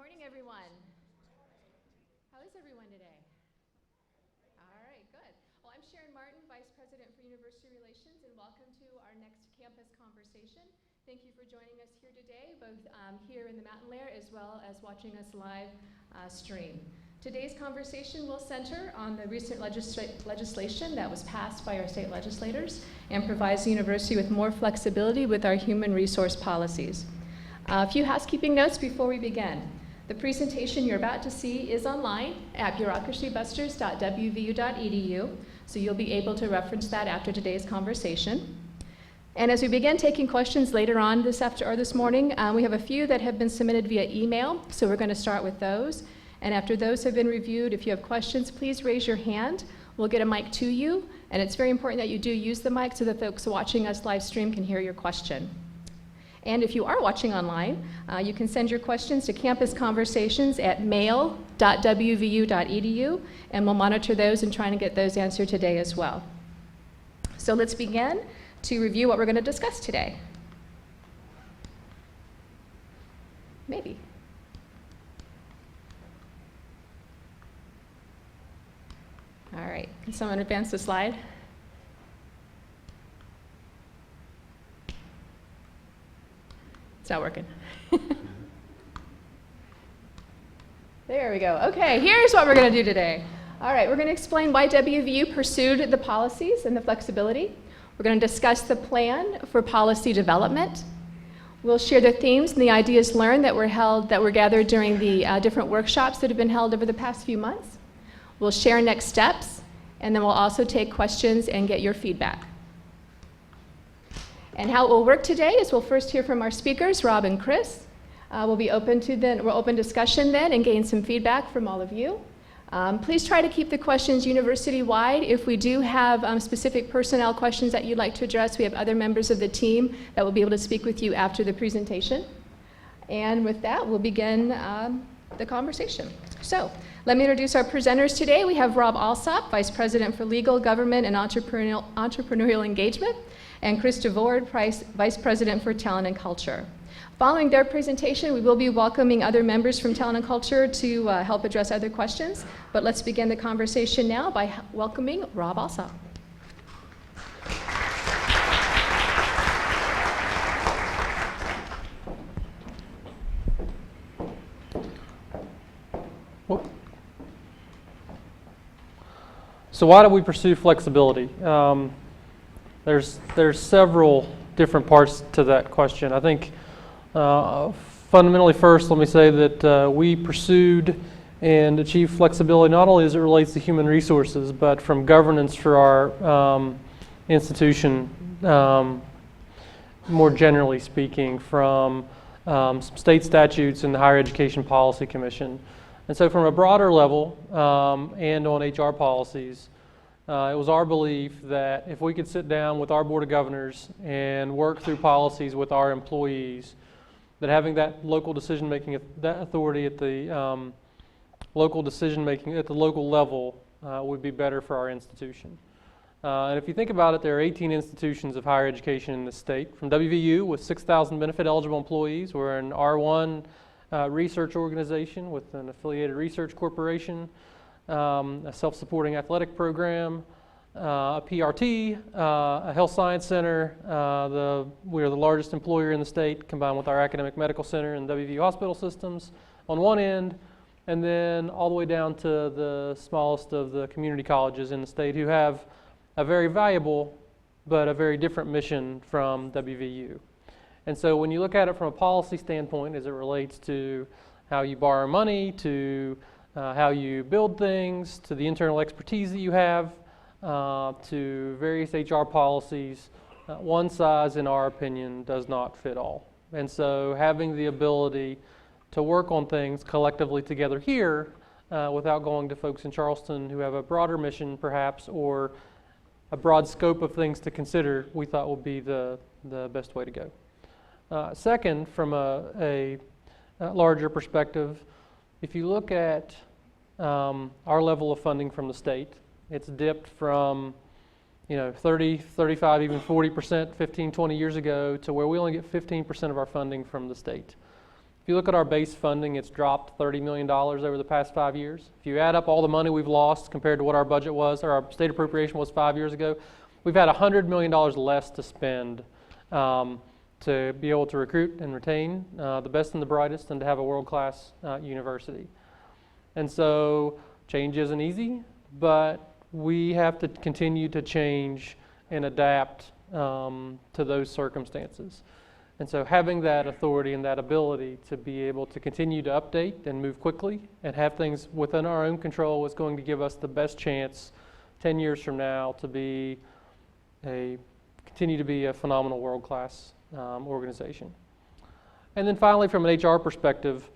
morning, everyone. How is everyone today? All right, good. Well, I'm Sharon Martin, Vice President for University Relations, and welcome to our next campus conversation. Thank you for joining us here today, both here in the Mountain Lair as well as watching us live stream. Today's conversation will center on the recent legislation that was passed by our state legislators and provides the university with more flexibility with our human resource policies. A few housekeeping notes before we begin. The presentation you're about to see is online at bureaucracybusters.wvu.edu, so you'll be able to reference that after today's conversation. And as we begin taking questions later on this morning, we have a few that have been submitted via email, so we're going to start with those. And after those have been reviewed, if you have questions, please raise your hand. We'll get a mic to you, and it's very important that you do use the mic so that folks watching us live stream can hear your question. And if you are watching online, you can send your questions to campusconversations@mail.wvu.edu, and we'll monitor those and try to get those answered today as well. So let's begin to review what we're going to discuss today. Maybe. All right, can someone advance the slide? It's not working. There we go. Okay, here's what we're going to do today. All right, we're going to explain why WVU pursued the policies and the flexibility. We're going to discuss the plan for policy development. We'll share the themes and the ideas learned that were gathered during the different workshops that have been held over the past few months. We'll share next steps, and then we'll also take questions and get your feedback. And how it will work today is we'll first hear from our speakers, Rob and Chris. We'll open discussion then and gain some feedback from all of you. Please try to keep the questions university-wide. If we do have specific personnel questions that you'd like to address, we have other members of the team that will be able to speak with you after the presentation. And with that, we'll begin the conversation. So, let me introduce our presenters today. We have Rob Alsop, Vice President for Legal, Government, and Entrepreneurial Engagement, and Chris DeVord, Vice President for Talent and Culture. Following their presentation, we will be welcoming other members from Talent and Culture to help address other questions. But let's begin the conversation now by welcoming Rob Alsop. So why do we pursue flexibility? There's several different parts to that question. I think fundamentally first, let me say that we pursued and achieved flexibility not only as it relates to human resources, but from governance for our institution, more generally speaking, from some state statutes and the Higher Education Policy Commission. And so from a broader level and on HR policies, it was our belief that if we could sit down with our Board of Governors and work through policies with our employees, that having that local decision-making, that authority at the local decision-making at the local level would be better for our institution. And if you think about it, there are 18 institutions of higher education in the state. From WVU, with 6,000 benefit-eligible employees, we're an R1 research organization with an affiliated research corporation, a self-supporting athletic program, a PRT, a health science center. We are the largest employer in the state, combined with our academic medical center and WVU hospital systems on one end, and then all the way down to the smallest of the community colleges in the state who have a very valuable but a very different mission from WVU. And so when you look at it from a policy standpoint as it relates to how you borrow money, to how you build things, to the internal expertise that you have, to various HR policies, one size, in our opinion, does not fit all. And so having the ability to work on things collectively together here without going to folks in Charleston who have a broader mission perhaps or a broad scope of things to consider, we thought would be the best way to go. Second, from a larger perspective, if you look at our level of funding from the state, it's dipped from 30, 35, even 40%, 15, 20 years ago to where we only get 15% of our funding from the state. If you look at our base funding, it's dropped $30 million over the past 5 years. If you add up all the money we've lost compared to what our budget was, or our state appropriation was 5 years ago, we've had $100 million less to spend to be able to recruit and retain the best and the brightest and to have a world-class university. And so change isn't easy, but we have to continue to change and adapt to those circumstances. And so having that authority and that ability to be able to continue to update and move quickly and have things within our own control is going to give us the best chance 10 years from now to continue to be a phenomenal world-class organization. And then finally, from an HR perspective,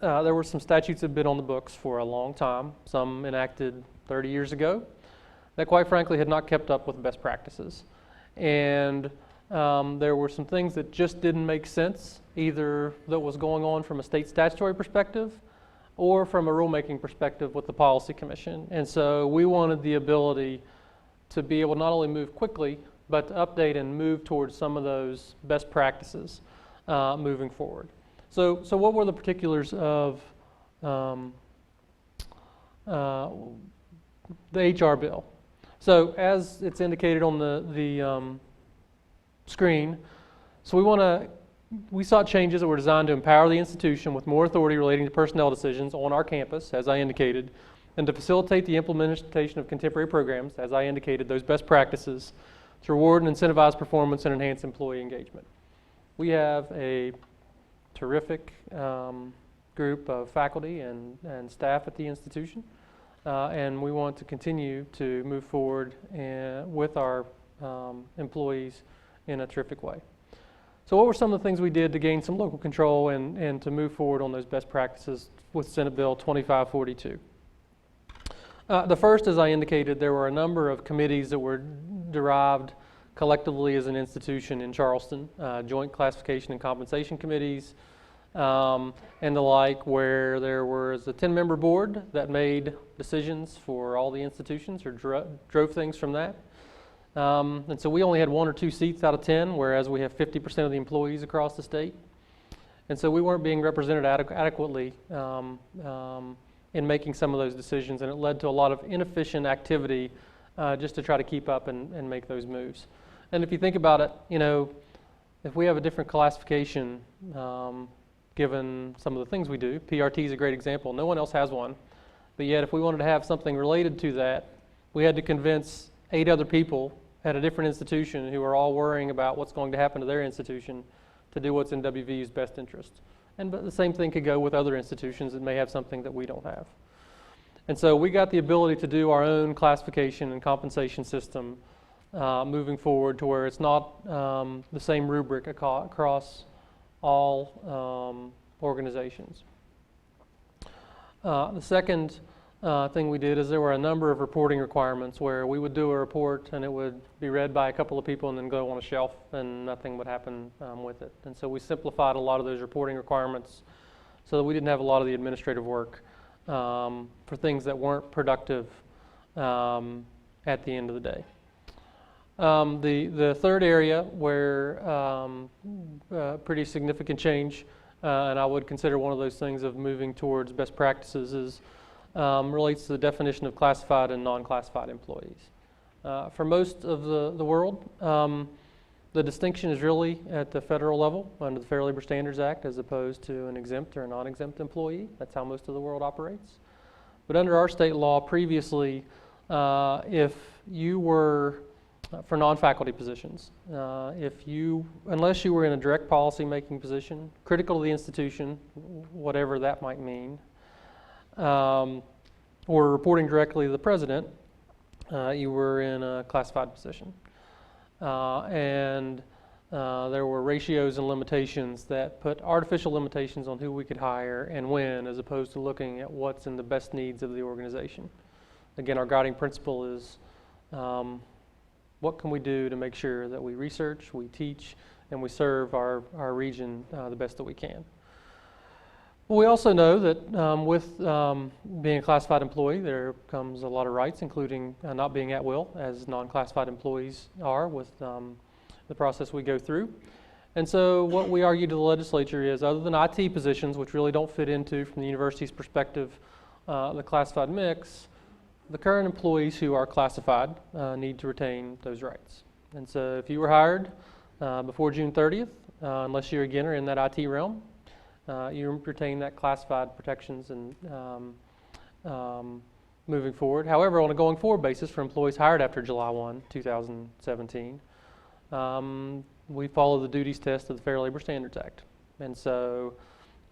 there were some statutes that have been on the books for a long time, some enacted 30 years ago, that quite frankly had not kept up with best practices. And there were some things that just didn't make sense, either that was going on from a state statutory perspective or from a rulemaking perspective with the Policy Commission. And so we wanted the ability to be able to not only move quickly, but to update and move towards some of those best practices moving forward. So what were the particulars of the HR bill? So as it's indicated on the screen, so we sought changes that were designed to empower the institution with more authority relating to personnel decisions on our campus, as I indicated, and to facilitate the implementation of contemporary programs, as I indicated, those best practices, to reward and incentivize performance and enhance employee engagement. We have a terrific group of faculty and staff at the institution, and we want to continue to move forward with our employees in a terrific way. So what were some of the things we did to gain some local control and to move forward on those best practices with Senate Bill 2542? The first, as I indicated, there were a number of committees that were derived collectively as an institution in Charleston, joint classification and compensation committees, and the like, where there was a 10-member board that made decisions for all the institutions or drove things from that. And so we only had 1 or 2 seats out of 10, whereas we have 50% of the employees across the state. And so we weren't being represented adequately in making some of those decisions, and it led to a lot of inefficient activity just to try to keep up and make those moves. And if you think about it, if we have a different classification, given some of the things we do, PRT is a great example. No one else has one. But yet, if we wanted to have something related to that, we had to convince 8 other people at a different institution who are all worrying about what's going to happen to their institution to do what's in WVU's best interest. But the same thing could go with other institutions that may have something that we don't have. And so we got the ability to do our own classification and compensation system moving forward to where it's not the same rubric across all organizations. The second thing we did is there were a number of reporting requirements where we would do a report and it would be read by a couple of people and then go on a shelf and nothing would happen with it. And so we simplified a lot of those reporting requirements so that we didn't have a lot of the administrative work for things that weren't productive at the end of the day. The third area where pretty significant change, and I would consider one of those things of moving towards best practices, is relates to the definition of classified and non-classified employees. For most of the world, the distinction is really at the federal level under the Fair Labor Standards Act as opposed to an exempt or a non-exempt employee. That's how most of the world operates. But under our state law previously, if you were, for non-faculty positions, unless you were in a direct policy-making position, critical to the institution, whatever that might mean, or reporting directly to the president, you were in a classified position. And there were ratios and limitations that put artificial limitations on who we could hire and when, as opposed to looking at what's in the best needs of the organization. Again, our guiding principle is what can we do to make sure that we research, we teach, and we serve our region the best that we can. We also know that with being a classified employee, there comes a lot of rights, including not being at will, as non-classified employees are with the process we go through. And so what we argue to the legislature is, other than IT positions, which really don't fit into, from the university's perspective, the classified mix, the current employees who are classified need to retain those rights. And so if you were hired before June 30th, unless you again are in that IT realm, you retain that classified protections and moving forward. However, on a going forward basis for employees hired after July 1, 2017, we follow the duties test of the Fair Labor Standards Act. And so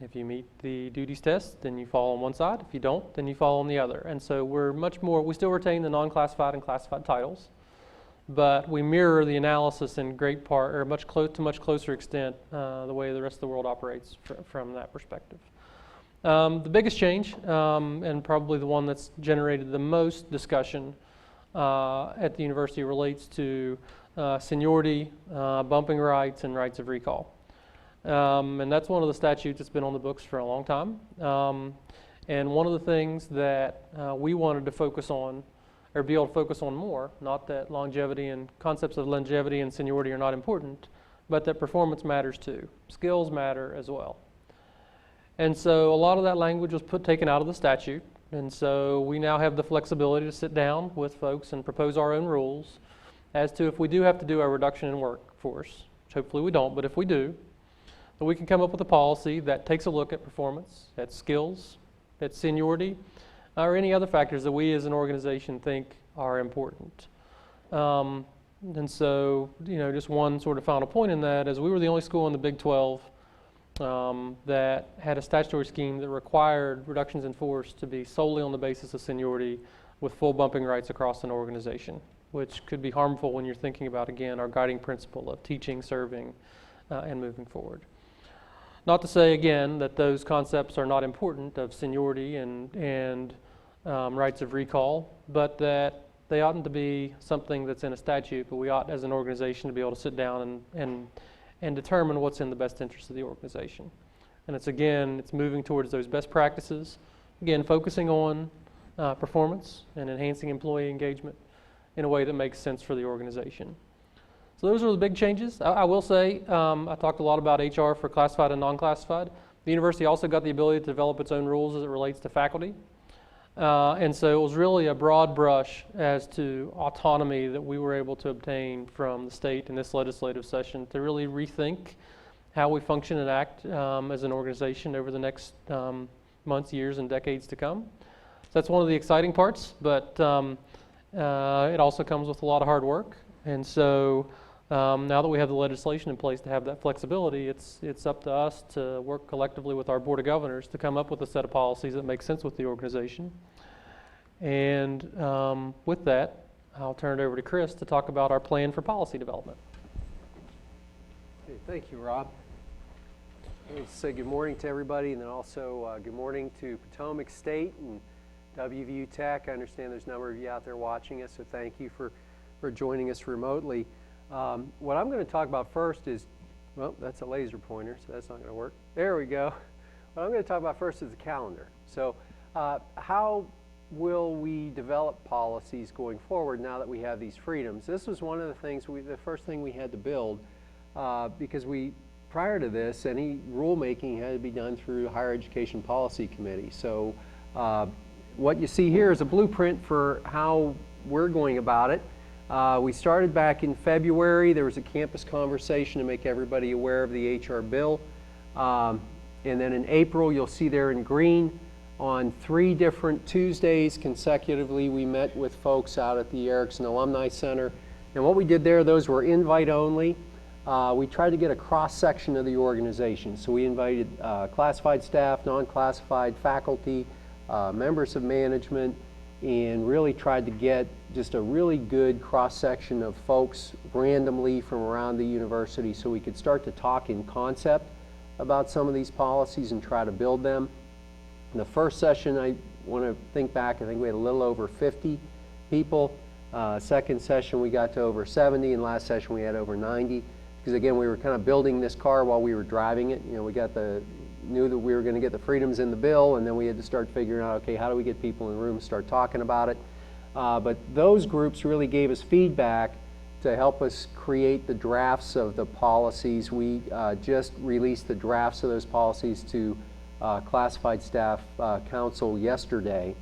if you meet the duties test, then you fall on one side. If you don't, then you fall on the other. And so we still retain the non-classified and classified titles, but we mirror the analysis in great part, or much closer extent, the way the rest of the world operates from that perspective. The biggest change, and probably the one that's generated the most discussion at the university, relates to seniority, bumping rights, and rights of recall. And that's one of the statutes that's been on the books for a long time. And one of the things that we wanted to focus on, or be able to focus on more, not that longevity and concepts of longevity and seniority are not important, but that performance matters too. Skills matter as well. And so a lot of that language was taken out of the statute. And so we now have the flexibility to sit down with folks and propose our own rules as to if we do have to do a reduction in workforce, which hopefully we don't, but if we do, then we can come up with a policy that takes a look at performance, at skills, at seniority, or any other factors that we as an organization think are important. And so, just one sort of final point in that is we were the only school in the Big 12 that had a statutory scheme that required reductions in force to be solely on the basis of seniority with full bumping rights across an organization, which could be harmful when you're thinking about, again, our guiding principle of teaching, serving, and moving forward. Not to say, again, that those concepts are not important of seniority and rights of recall, but that they oughtn't to be something that's in a statute, but we ought as an organization to be able to sit down and determine what's in the best interest of the organization. And it's moving towards those best practices, again, focusing on performance and enhancing employee engagement in a way that makes sense for the organization. So those are the big changes. I will say, I talked a lot about HR for classified and non-classified. The university also got the ability to develop its own rules as it relates to faculty. And so it was really a broad brush as to autonomy that we were able to obtain from the state in this legislative session to really rethink how we function and act as an organization over the next months, years, and decades to come. So that's one of the exciting parts, but it also comes with a lot of hard work. And so now that we have the legislation in place to have that flexibility, it's up to us to work collectively with our Board of Governors to come up with a set of policies that make sense with the organization. And with that, I'll turn it over to Chris to talk about our plan for policy development. Okay, thank you, Rob. Let's say good morning to everybody, and then also good morning to Potomac State and WVU Tech. I understand there's a number of you out there watching us, so thank you for joining us remotely. What I'm going to talk about first is, well, that's a laser pointer, so that's not going to work. There we go. What I'm going to talk about first is the calendar. So how will we develop policies going forward now that we have these freedoms? This was one of the things, the first thing we had to build because prior to this, any rulemaking had to be done through the Higher Education Policy Committee. So what you see here is a blueprint for how we're going about it. We started back in February. There was a campus conversation to make everybody aware of the HR bill. And then in April, you'll see there in green, on 3 different Tuesdays consecutively, we met with folks out at the Erickson Alumni Center. And what we did there, those were invite only. We tried to get a cross-section of the organization. So we invited classified staff, non-classified faculty, members of management, and really tried to get just a really good cross-section of folks randomly from around the university so we could start to talk in concept about some of these policies and try to build them. In the first session, I want to think back, I think we had a little over 50 people. Second session, we got to over 70, and last session we had over 90. Because again, we were kind of building this car while we were driving it. We knew that we were going to get the freedoms in the bill, and then we had to start figuring out, okay, how do we get people in the room and start talking about it? But those groups really gave us feedback to help us create the drafts of the policies. We just released the drafts of those policies to classified staff council yesterday.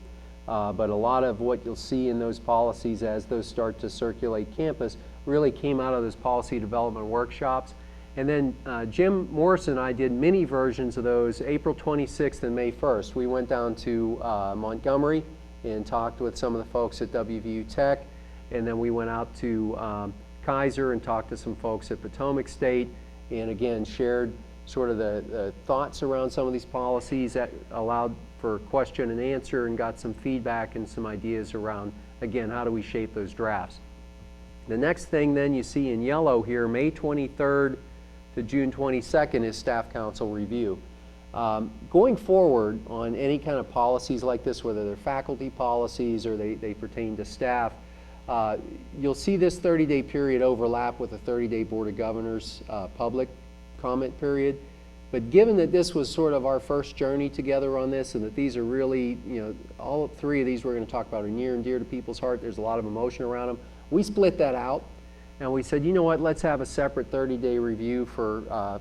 But a lot of what you'll see in those policies as those start to circulate campus really came out of those policy development workshops. And then Jim Morrison and I did mini versions of those April 26th and May 1st. We went down to Montgomery and talked with some of the folks at WVU Tech. And then we went out to Kaiser and talked to some folks at Potomac State, and again shared sort of the thoughts around some of these policies that allowed for question and answer, and got some feedback and some ideas around, again, how do we shape those drafts. The next thing then you see in yellow here, May 23rd to June 22nd, is staff council review. Going forward on any kind of policies like this, whether they're faculty policies or they pertain to staff, you'll see this 30-day period overlap with a 30-day Board of Governors public comment period. But given that this was sort of our first journey together on this, and that these are really, all three of these we're going to talk about are near and dear to people's heart, there's a lot of emotion around them, we split that out and we said, you know what, let's have a separate 30-day review for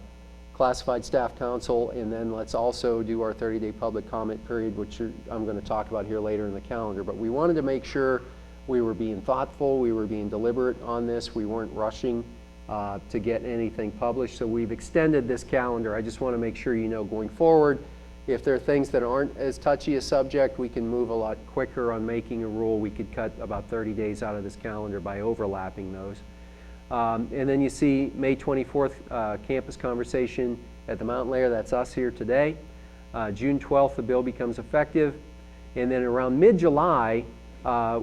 classified staff council, and then let's also do our 30-day public comment period, which I'm going to talk about here later in the calendar. But we wanted to make sure we were being thoughtful, we were being deliberate on this, we weren't rushing to get anything published. So we've extended this calendar. I just want to make sure you know going forward, if there are things that aren't as touchy a subject, we can move a lot quicker on making a rule. We could cut about 30 days out of this calendar by overlapping those. And then you see May 24th campus conversation at the Mountain Layer. That's us here today. June 12th, the bill becomes effective. And then around mid-July,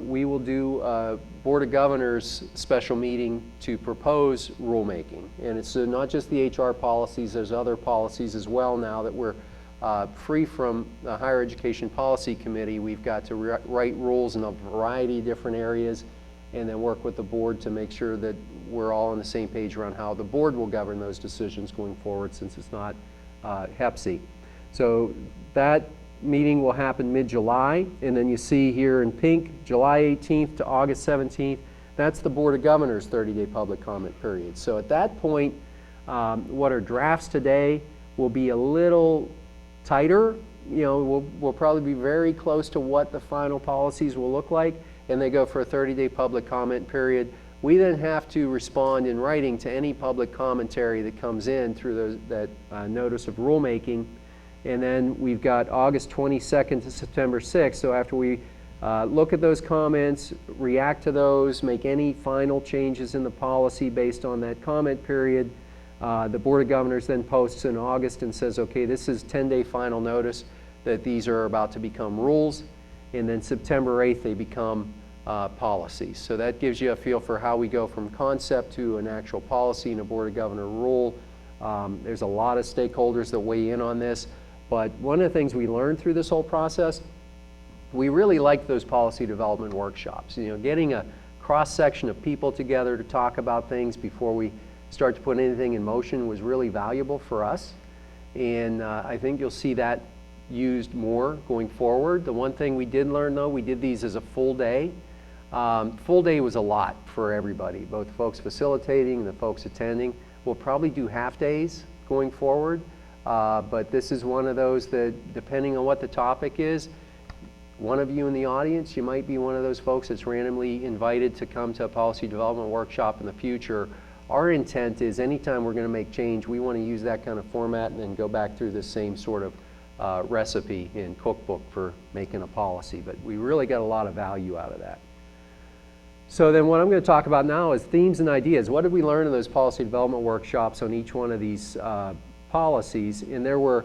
we will do a Board of Governors special meeting to propose rulemaking. And it's not just the HR policies, there's other policies as well now that we're free from the Higher Education Policy Committee. We've got to write rules in a variety of different areas and then work with the board to make sure that we're all on the same page around how the board will govern those decisions going forward, since it's not Hep C. So that meeting will happen mid-July, and then you see here in pink, July 18th to August 17th, that's the Board of Governors 30-day public comment period. So at that point, what are drafts today will be a little tighter. We'll probably be very close to what the final policies will look like, and they go for a 30-day public comment period. We then have to respond in writing to any public commentary that comes in through that notice of rulemaking. And then we've got August 22nd to September 6th. So after we look at those comments, react to those, make any final changes in the policy based on that comment period, the Board of Governors then posts in August and says, okay, this is 10-day final notice that these are about to become rules. And then September 8th, they become policies. So that gives you a feel for how we go from concept to an actual policy and a Board of Governor rule. There's a lot of stakeholders that weigh in on this. But one of the things we learned through this whole process, we really liked those policy development workshops. Getting a cross-section of people together to talk about things before we start to put anything in motion was really valuable for us. And I think you'll see that used more going forward. The one thing we did learn, though, we did these as a full day. Full day was a lot for everybody, both the folks facilitating and the folks attending. We'll probably do half days going forward. But this is one of those that, depending on what the topic is, one of you in the audience, you might be one of those folks that's randomly invited to come to a policy development workshop in the future. Our intent is anytime we're going to make change, we want to use that kind of format and then go back through the same sort of recipe and cookbook for making a policy. But we really got a lot of value out of that. So then what I'm going to talk about now is themes and ideas. What did we learn in those policy development workshops on each one of these policies? And there were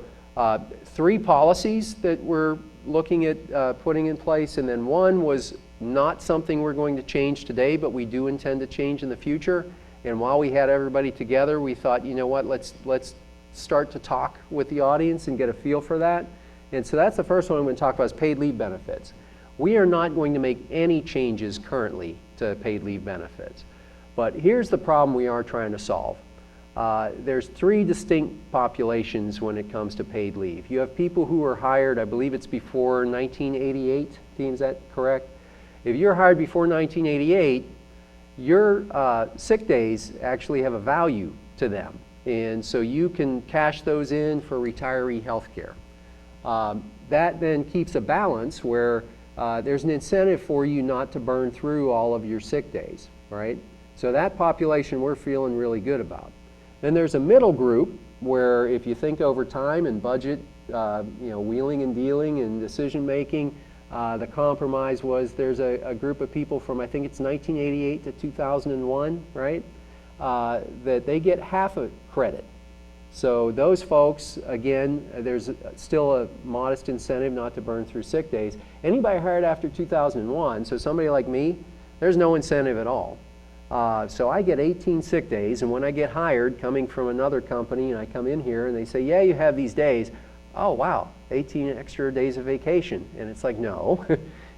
3 policies that we're looking at putting in place, and then one was not something we're going to change today, but we do intend to change in the future. And while we had everybody together, we thought, you know what, let's start to talk with the audience and get a feel for that. And so that's the first one I'm going to talk about, is paid leave benefits. We are not going to make any changes currently to paid leave benefits. But here's the problem we are trying to solve. There's 3 distinct populations when it comes to paid leave. You have people who are hired, I believe it's before 1988, Dean, is that correct? If you're hired before 1988, your sick days actually have a value to them. And so you can cash those in for retiree health care. That then keeps a balance where there's an incentive for you not to burn through all of your sick days, right? So that population we're feeling really good about. Then there's a middle group where if you think over time and budget, wheeling and dealing and decision making, the compromise was there's a group of people from, I think it's 1988 to 2001, right? That they get half a credit. So those folks, again, there's still a modest incentive not to burn through sick days. Anybody hired after 2001, so somebody like me, there's no incentive at all. So I get 18 sick days, and when I get hired coming from another company and I come in here and they say, yeah, you have these days, oh wow, 18 extra days of vacation. And it's like, no,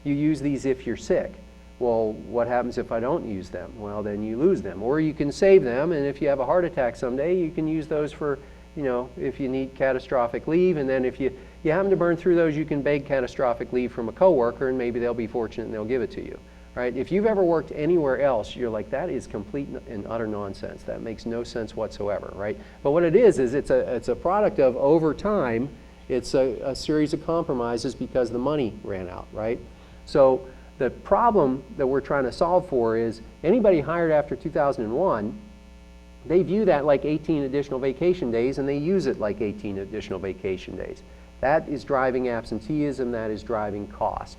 you use these if you're sick. Well, what happens if I don't use them? Well, then you lose them. Or you can save them, and if you have a heart attack someday, you can use those for, if you need catastrophic leave, and then if you happen to burn through those, you can beg catastrophic leave from a coworker, and maybe they'll be fortunate and they'll give it to you, right? If you've ever worked anywhere else, you're like, that is complete and utter nonsense. That makes no sense whatsoever, right? But what it is it's a product of, over time, it's a series of compromises because the money ran out, right? So the problem that we're trying to solve for is anybody hired after 2001, they view that like 18 additional vacation days, and they use it like 18 additional vacation days. That is driving absenteeism, that is driving cost.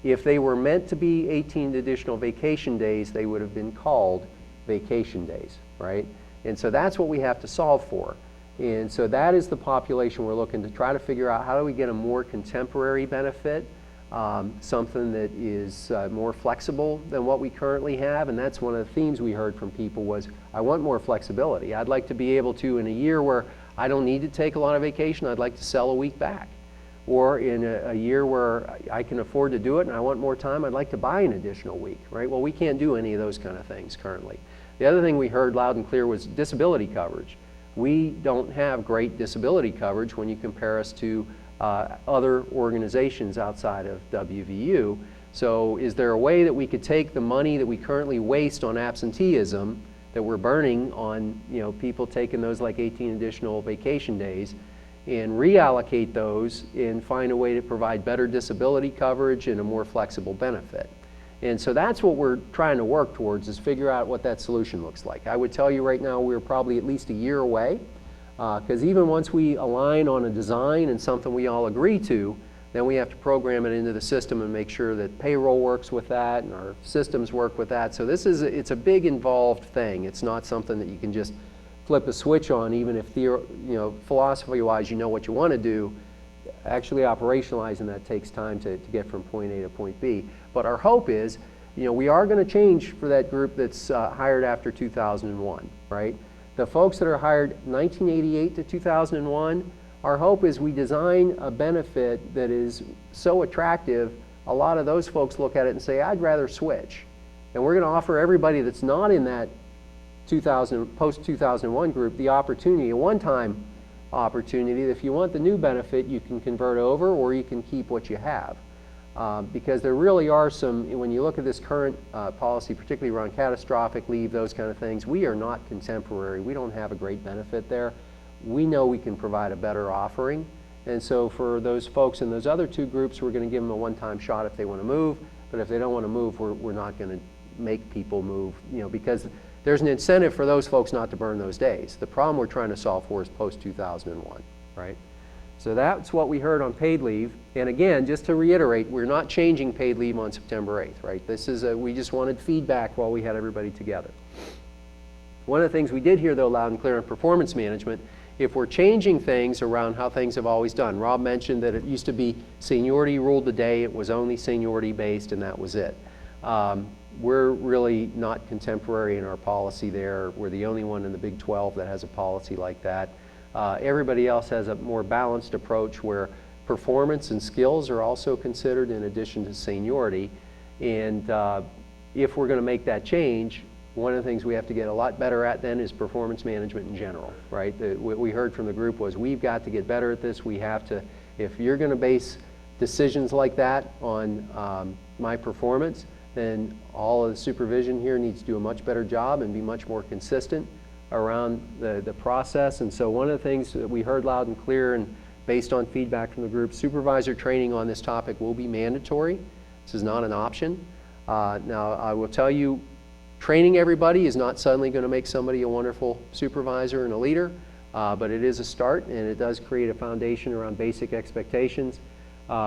If they were meant to be 18 additional vacation days, they would have been called vacation days, right? And so that's what we have to solve for. And so that is the population we're looking to try to figure out, how do we get a more contemporary benefit, something that is more flexible than what we currently have. And that's one of the themes we heard from people was, I want more flexibility. I'd like to be able to, in a year where I don't need to take a lot of vacation, I'd like to sell a week back. Or in a year where I can afford to do it and I want more time, I'd like to buy an additional week, right? Well, we can't do any of those kind of things currently. The other thing we heard loud and clear was disability coverage. We don't have great disability coverage when you compare us to other organizations outside of WVU. So is there a way that we could take the money that we currently waste on absenteeism, that we're burning on people taking those like 18 additional vacation days, and reallocate those and find a way to provide better disability coverage and a more flexible benefit? And so that's what we're trying to work towards, is figure out what that solution looks like. I would tell you right now we're probably at least a year away, because even once we align on a design and something we all agree to, then we have to program it into the system and make sure that payroll works with that and our systems work with that. So it's a big involved thing. It's not something that you can just flip a switch on, even if philosophy-wise you know what you want to do. Actually operationalizing that takes time to get from point A to point B. But our hope is, we are going to change for that group that's hired after 2001, right? The folks that are hired 1988 to 2001, our hope is we design a benefit that is so attractive, a lot of those folks look at it and say, I'd rather switch. And we're going to offer everybody that's not in that post-2001 group the opportunity, a one-time opportunity, that if you want the new benefit, you can convert over or you can keep what you have. Because there really are some, when you look at this current policy, particularly around catastrophic leave, those kind of things, we are not contemporary. We don't have a great benefit there. We know we can provide a better offering. And so for those folks in those other two groups, we're going to give them a one-time shot if they want to move. But if they don't want to move, we're not going to make people move, because there's an incentive for those folks not to burn those days. The problem we're trying to solve for is post-2001, right? So that's what we heard on paid leave. And again, just to reiterate, we're not changing paid leave on September 8th, right? This is we just wanted feedback while we had everybody together. One of the things we did hear, though, loud and clear on performance management, if we're changing things around how things have always done. Rob mentioned that it used to be seniority ruled the day, it was only seniority based, and that was it. We're really not contemporary in our policy there. We're the only one in the Big 12 that has a policy like that. Everybody else has a more balanced approach where performance and skills are also considered in addition to seniority. And if we're going to make that change, one of the things we have to get a lot better at then is performance management in general, right? What we heard from the group was, we've got to get better at this. We have to, if you're going to base decisions like that on my performance, then all of the supervision here needs to do a much better job and be much more consistent around the process. And so one of the things that we heard loud and clear, and based on feedback from the group, supervisor training on this topic will be mandatory. This is not an option. Now, I will tell you, training everybody is not suddenly going to make somebody a wonderful supervisor and a leader, but it is a start, and it does create a foundation around basic expectations.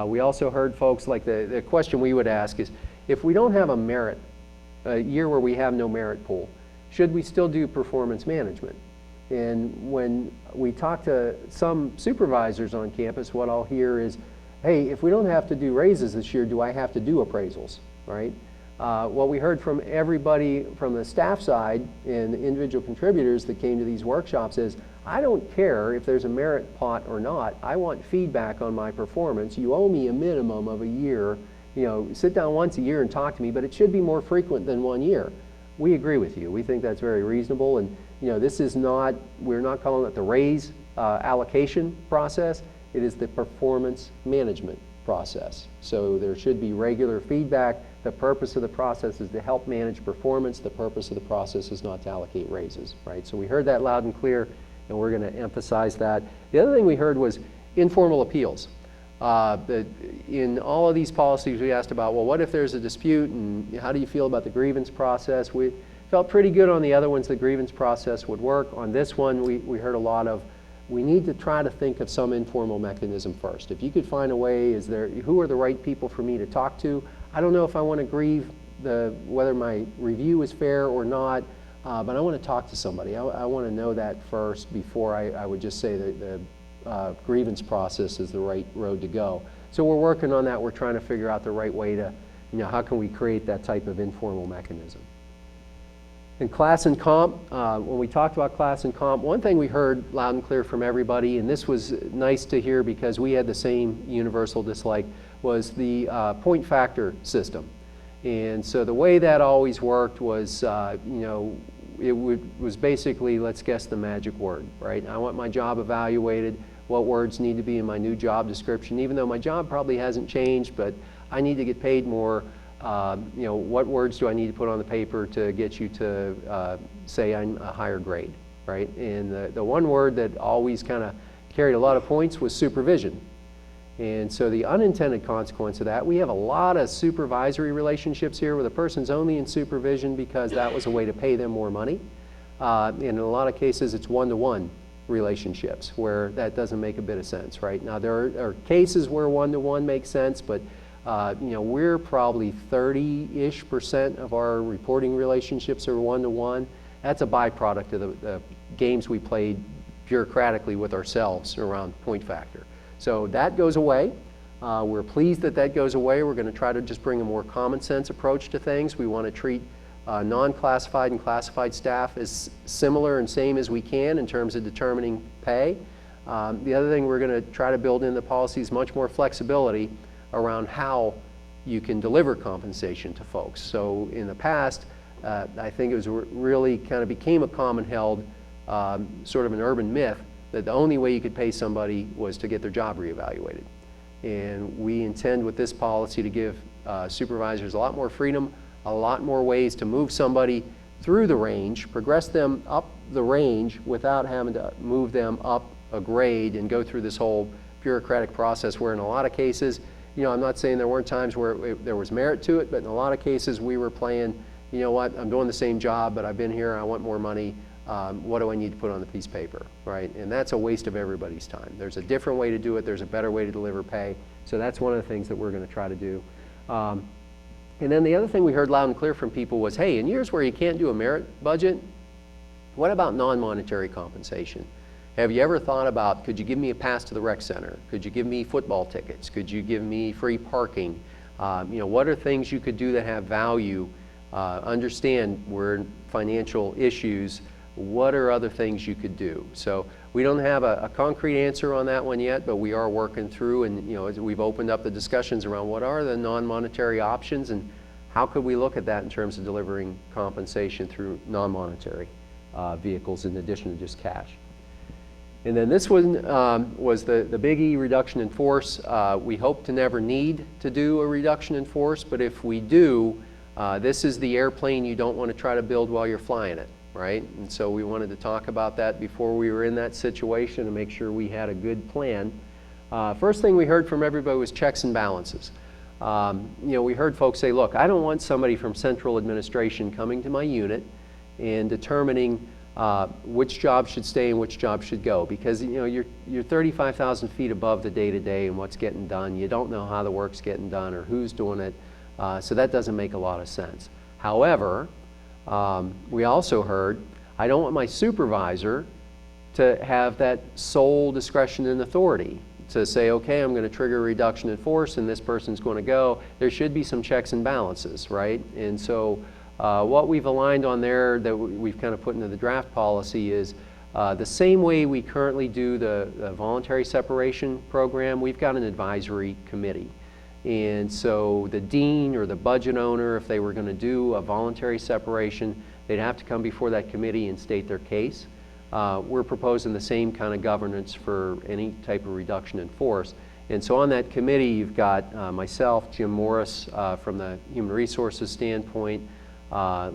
We also heard folks, like the question we would ask is, if we don't have a year where we have no merit pool, should we still do performance management? And when we talk to some supervisors on campus, what I'll hear is, hey, if we don't have to do raises this year, do I have to do appraisals, right? What we heard from everybody from the staff side and the individual contributors that came to these workshops is, I don't care if there's a merit pot or not. I want feedback on my performance. You owe me a minimum of a year. You know, sit down once a year and talk to me, but it should be more frequent than 1 year. We agree with you. We think that's very reasonable. And you know, this is not, we're not calling it the raise allocation process. It is the performance management process. So there should be regular feedback. The purpose of the process is to help manage performance. The purpose of the process is not to allocate raises, right? So we heard that loud and clear, and we're going to emphasize that. The other thing we heard was informal appeals. In all of these policies, we asked about, well, what if there's a dispute, and how do you feel about the grievance process? We felt pretty good on the other ones. The grievance process would work. On this one, we heard a lot of, we need to try to think of some informal mechanism first. If you could find a way, who are the right people for me to talk to? I don't know if I want to grieve whether my review is fair or not, but I want to talk to somebody. I want to know that first before I would just say that the grievance process is the right road to go. So we're working on that. We're trying to figure out the right way to, you know, how can we create that type of informal mechanism. In class and comp, when we talked about class and comp, one thing we heard loud and clear from everybody, and this was nice to hear because we had the same universal dislike, was the point factor system. And so the way that always worked was, you know, was basically, let's guess the magic word, right? I want my job evaluated, what words need to be in my new job description, even though my job probably hasn't changed, but I need to get paid more. You know, what words do I need to put on the paper to get you to say I'm a higher grade, right? And the one word that always kind of carried a lot of points was supervision. And so the unintended consequence of that, we have a lot of supervisory relationships here where the person's only in supervision because that was a way to pay them more money. And in a lot of cases, it's one-to-one relationships where that doesn't make a bit of sense, right? Now, there are cases where one-to-one makes sense, but you know, we're probably 30-ish% of our reporting relationships are one-to-one. That's a byproduct of the games we played bureaucratically with ourselves around point factor. So that goes away. We're pleased that that goes away. We're going to try to just bring a more common sense approach to things. We want to treat non-classified and classified staff as similar and same as we can in terms of determining pay. The other thing we're going to try to build in the policy is much more flexibility around how you can deliver compensation to folks. So in the past, I think it was really kind of became a common held sort of an urban myth that the only way you could pay somebody was to get their job reevaluated. And we intend with this policy to give supervisors a lot more freedom, a lot more ways to move somebody through the range, progress them up the range without having to move them up a grade and go through this whole bureaucratic process where in a lot of cases, you know, I'm not saying there weren't times where there was merit to it, but in a lot of cases we were playing, you know what, I'm doing the same job, but I've been here, I want more money. What do I need to put on the piece of paper, right? And that's a waste of everybody's time. There's a different way to do it. There's a better way to deliver pay. So that's one of the things that we're going to try to do. And then the other thing we heard loud and clear from people was, hey, in years where you can't do a merit budget, what about non-monetary compensation? Have you ever thought about, could you give me a pass to the rec center? Could you give me football tickets? Could you give me free parking? You know, what are things you could do that have value? Understand we're in financial issues. What are other things you could do? So we don't have a concrete answer on that one yet, but we are working through, and you know, we've opened up the discussions around what are the non-monetary options and how could we look at that in terms of delivering compensation through non-monetary vehicles in addition to just cash. And then this one was the biggie, reduction in force. We hope to never need to do a reduction in force, but if we do, This is the airplane you don't want to try to build while you're flying it, right? And so we wanted to talk about that before we were in that situation and make sure we had a good plan. First thing we heard from everybody was checks and balances. We heard folks say, look, I don't want somebody from central administration coming to my unit and determining which job should stay and which job should go, because you're 35,000 feet above the day-to-day and what's getting done. You don't know how the work's getting done or who's doing it, so that doesn't make a lot of sense. However, we also heard, I don't want my supervisor to have that sole discretion and authority to say, okay, I'm going to trigger a reduction in force and this person's going to go. There should be some checks and balances, right? And so what we've aligned on there that we've kind of put into the draft policy is the same way we currently do the voluntary separation program, we've got an advisory committee. And so the dean or the budget owner, if they were going to do a voluntary separation, they'd have to come before that committee and state their case. We're proposing the same kind of governance for any type of reduction in force. And so on that committee, you've got myself, Jim Morris, from the human resources standpoint,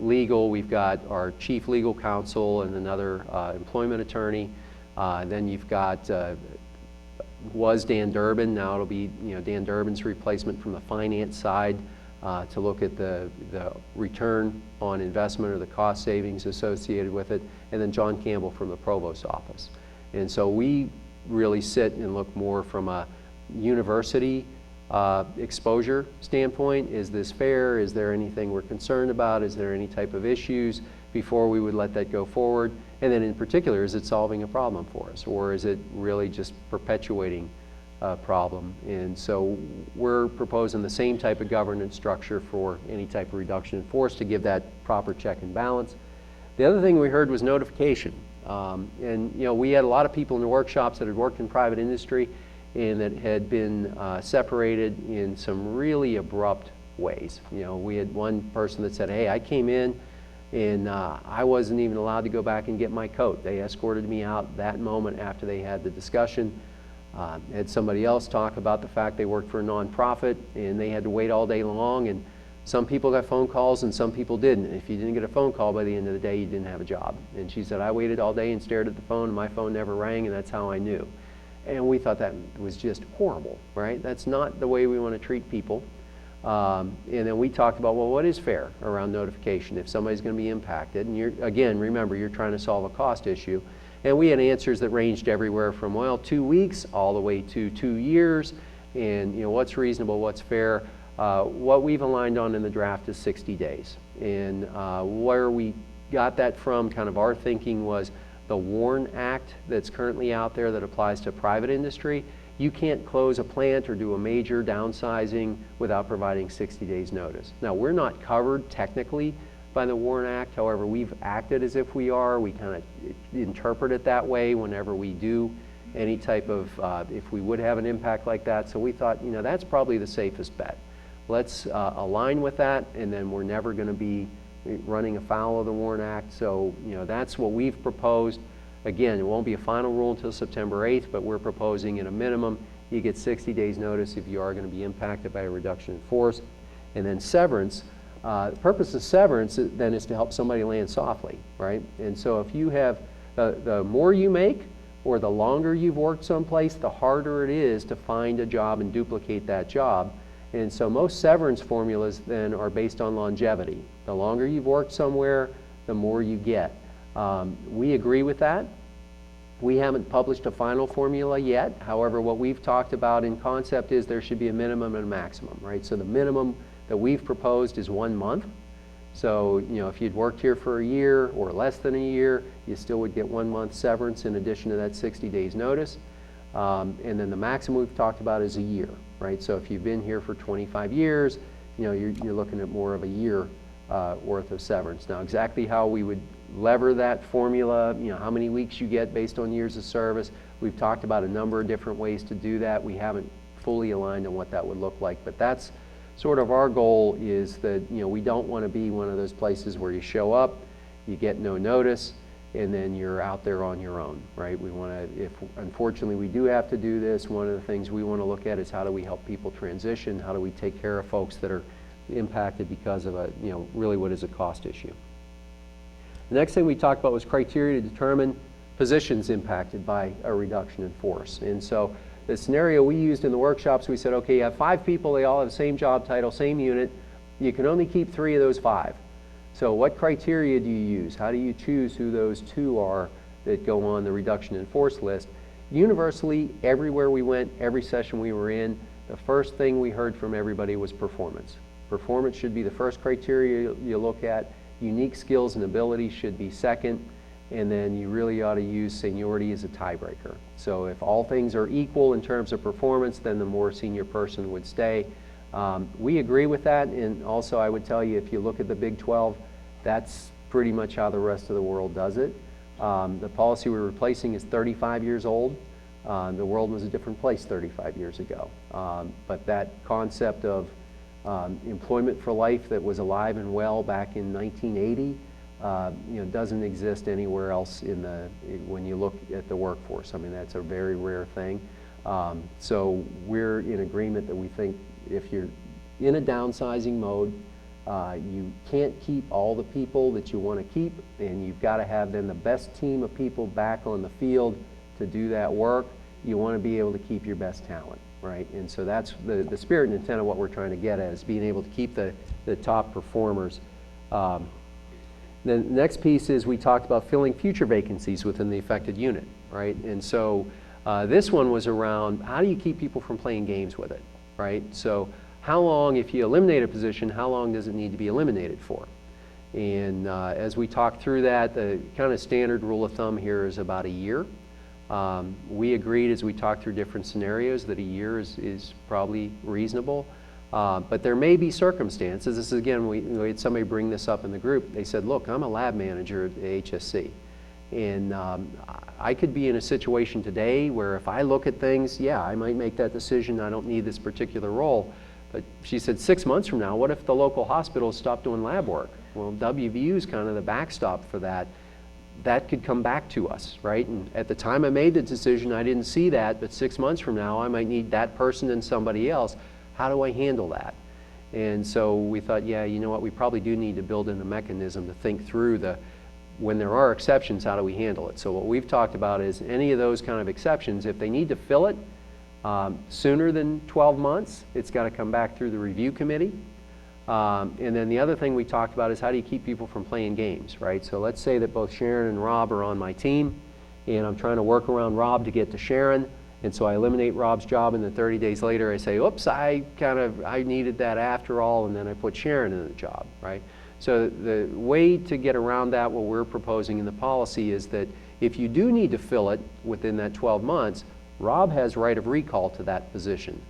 legal, we've got our chief legal counsel and another employment attorney. Then you've got, was Dan Durbin, now it'll be Dan Durbin's replacement from the finance side to look at the return on investment or the cost savings associated with it, and then John Campbell from the Provost's office. And so we really sit and look more from a university exposure standpoint. Is this fair? Is there anything we're concerned about? Is there any type of issues before we would let that go forward? And then in particular, is it solving a problem for us, or is it really just perpetuating a problem? And so we're proposing the same type of governance structure for any type of reduction in force to give that proper check and balance. The other thing we heard was notification. And we had a lot of people in the workshops that had worked in private industry and that had been separated in some really abrupt ways. We had one person that said, hey, I came in and I wasn't even allowed to go back and get my coat. They escorted me out that moment after they had the discussion. Had somebody else talk about the fact they worked for a nonprofit and they had to wait all day long, and some people got phone calls and some people didn't. And if you didn't get a phone call by the end of the day, you didn't have a job. And she said, I waited all day and stared at the phone and my phone never rang, and that's how I knew. And we thought that was just horrible, right? That's not the way we want to treat people. And then we talked about, well, what is fair around notification if somebody's going to be impacted? And again, remember, you're trying to solve a cost issue. And we had answers that ranged everywhere from, well, 2 weeks all the way to 2 years. And what's reasonable, what's fair. What we've aligned on in the draft is 60 days. And where we got that from, kind of our thinking was the WARN Act that's currently out there that applies to private industry. You can't close a plant or do a major downsizing without providing 60 days notice. Now, we're not covered technically by the WARN Act. However, we've acted as if we are. We kind of interpret it that way whenever we do any type of, if we would have an impact like that. So we thought, that's probably the safest bet. Let's align with that, and then we're never going to be running afoul of the WARN Act. So, that's what we've proposed. Again, it won't be a final rule until September 8th, but we're proposing at a minimum, you get 60 days notice if you are going to be impacted by a reduction in force. And then severance, the purpose of severance then is to help somebody land softly, right? And so if you have, the more you make or the longer you've worked someplace, the harder it is to find a job and duplicate that job. And so most severance formulas then are based on longevity. The longer you've worked somewhere, the more you get. We agree with that. We haven't published a final formula yet. However, what we've talked about in concept is there should be a minimum and a maximum, right? So the minimum that we've proposed is 1 month. So, if you'd worked here for a year or less than a year, you still would get 1 month severance in addition to that 60 days notice. And then the maximum we've talked about is a year, right? So if you've been here for 25 years, you're looking at more of a year worth of severance. Now, exactly how we would lever that formula, how many weeks you get based on years of service, we've talked about a number of different ways to do that. We haven't fully aligned on what that would look like, but that's sort of our goal, is that we don't want to be one of those places where you show up, you get no notice, and then you're out there on your own, right? We want to, if unfortunately we do have to do this, one of the things we want to look at is how do we help people transition, how do we take care of folks that are impacted because of a, really what is a cost issue. The next thing we talked about was criteria to determine positions impacted by a reduction in force. And so the scenario we used in the workshops, we said, okay, you have 5 people, they all have the same job title, same unit. You can only keep 3 of those 5. So what criteria do you use? How do you choose who those 2 are that go on the reduction in force list? Universally, everywhere we went, every session we were in, the first thing we heard from everybody was performance. Performance should be the first criteria you look at. Unique skills and abilities should be second. And then you really ought to use seniority as a tiebreaker. So if all things are equal in terms of performance, then the more senior person would stay. We agree with that, and also I would tell you, if you look at the Big 12, that's pretty much how the rest of the world does it. The policy we're replacing is 35 years old. The world was a different place 35 years ago. But that concept of employment for life that was alive and well back in 1980, doesn't exist anywhere else when you look at the workforce. I mean, that's a very rare thing. So we're in agreement that we think if you're in a downsizing mode, you can't keep all the people that you want to keep, and you've got to have then the best team of people back on the field to do that work. You want to be able to keep your best talent, right? And so that's the spirit and intent of what we're trying to get at, is being able to keep the top performers. The next piece is we talked about filling future vacancies within the affected unit, right? And so this one was around, how do you keep people from playing games with it, right? So how long, if you eliminate a position, how long does it need to be eliminated for? And as we talked through that, the kind of standard rule of thumb here is about a year. We agreed as we talked through different scenarios that a year is probably reasonable. But there may be circumstances. This is, again, we had somebody bring this up in the group. They said, look, I'm a lab manager at the HSC. And I could be in a situation today where if I look at things, yeah, I might make that decision. I don't need this particular role. But she said 6 months from now, what if the local hospitals stop doing lab work? Well, WVU is kind of the backstop for that. That could come back to us, right? And at the time I made the decision, I didn't see that. But 6 months from now, I might need that person and somebody else. How do I handle that? And so we thought, yeah, you know what, we probably do need to build in a mechanism to think through when there are exceptions, how do we handle it? So what we've talked about is any of those kind of exceptions, if they need to fill it sooner than 12 months, it's got to come back through the review committee. And then the other thing we talked about is how do you keep people from playing games, right? So let's say that both Sharon and Rob are on my team, and I'm trying to work around Rob to get to Sharon. And so I eliminate Rob's job, and then 30 days later I say, oops, I needed that after all, and then I put Sharon in the job, right? So the way to get around that, what we're proposing in the policy, is that if you do need to fill it within that 12 months, Rob has right of recall to that position.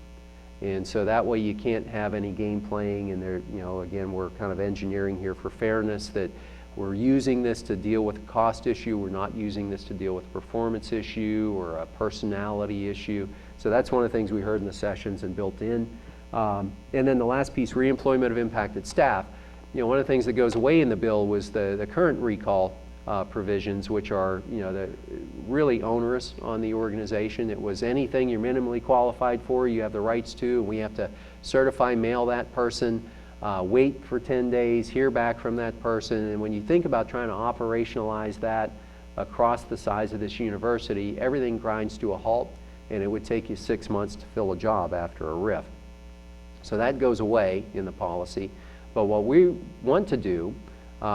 And so that way you can't have any game playing, and there, again, we're kind of engineering here for fairness, that we're using this to deal with a cost issue. We're not using this to deal with a performance issue or a personality issue. So that's one of the things we heard in the sessions and built in. And then the last piece, reemployment of impacted staff. One of the things that goes away in the bill was the current recall provisions, which are really onerous on the organization. It was anything you're minimally qualified for, you have the rights to, and we have to certify mail that person. Wait for 10 days, hear back from that person, and when you think about trying to operationalize that across the size of this university, everything grinds to a halt, and it would take you 6 months to fill a job after a RIF. So that goes away in the policy. But what we want to do,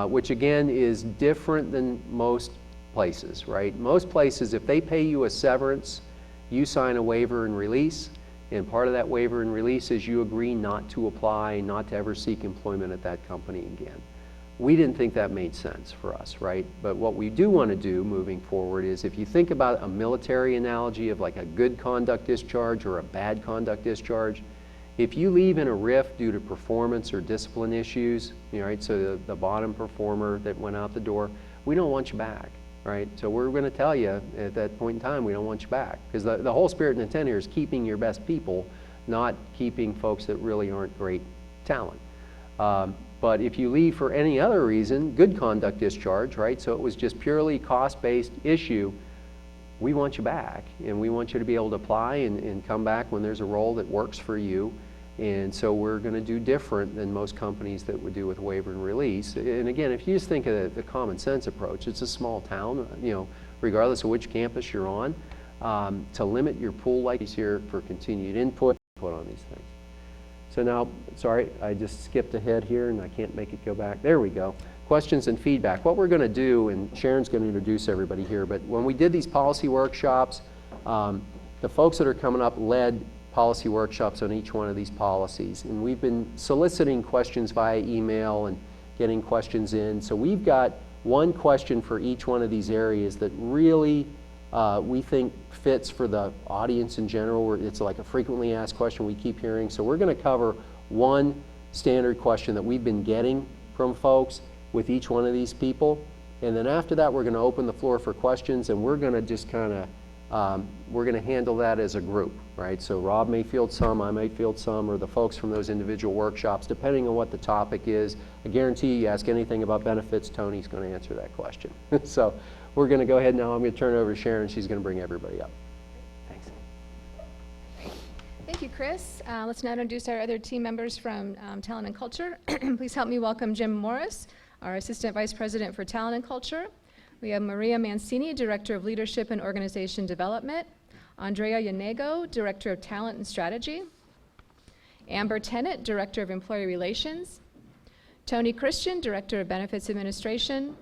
which again is different than most places, right? Most places, if they pay you a severance, you sign a waiver and release. And part of that waiver and release is you agree not to apply, not to ever seek employment at that company again. We didn't think that made sense for us, right? But what we do want to do moving forward is, if you think about a military analogy of like a good conduct discharge or a bad conduct discharge, if you leave in a RIF due to performance or discipline issues, right, so the bottom performer that went out the door, we don't want you back. Right? So we're going to tell you at that point in time, we don't want you back. Because the whole spirit and intent here is keeping your best people, not keeping folks that really aren't great talent. But if you leave for any other reason, good conduct discharge, right? So it was just purely cost-based issue, we want you back. And we want you to be able to apply and come back when there's a role that works for you. And so we're going to do different than most companies that would do with waiver and release. And again, if you just think of the common sense approach, it's a small town, you know, regardless of which campus you're on, to limit your pool like he's here for continued input on these things. So now, sorry, I just skipped ahead here and I can't make it go back. There we go. Questions and feedback. What we're going to do, and Sharon's going to introduce everybody here, but when we did these policy workshops, the folks that are coming up led policy workshops on each one of these policies. And we've been soliciting questions via email and getting questions in. So we've got one question for each one of these areas that really we think fits for the audience in general. It's like a frequently asked question we keep hearing. So we're going to cover one standard question that we've been getting from folks with each one of these people. And then after that, we're going to open the floor for questions, and we're going to just kind of, we're going to handle that as a group, right? So Rob may field some, I may field some, or the folks from those individual workshops, depending on what the topic is. I guarantee you ask anything about benefits, Tony's going to answer that question. So we're going to go ahead now. I'm going to turn it over to Sharon. She's going to bring everybody up. Thanks. Thank you, Chris. Let's now introduce our other team members from Talent and Culture. Please help me welcome Jim Morris, our Assistant Vice President for Talent and Culture. We have Maria Mancini, Director of Leadership and Organization Development. Andrea Yanego, Director of Talent and Strategy. Amber Tennant, Director of Employee Relations. Tony Christian, Director of Benefits Administration.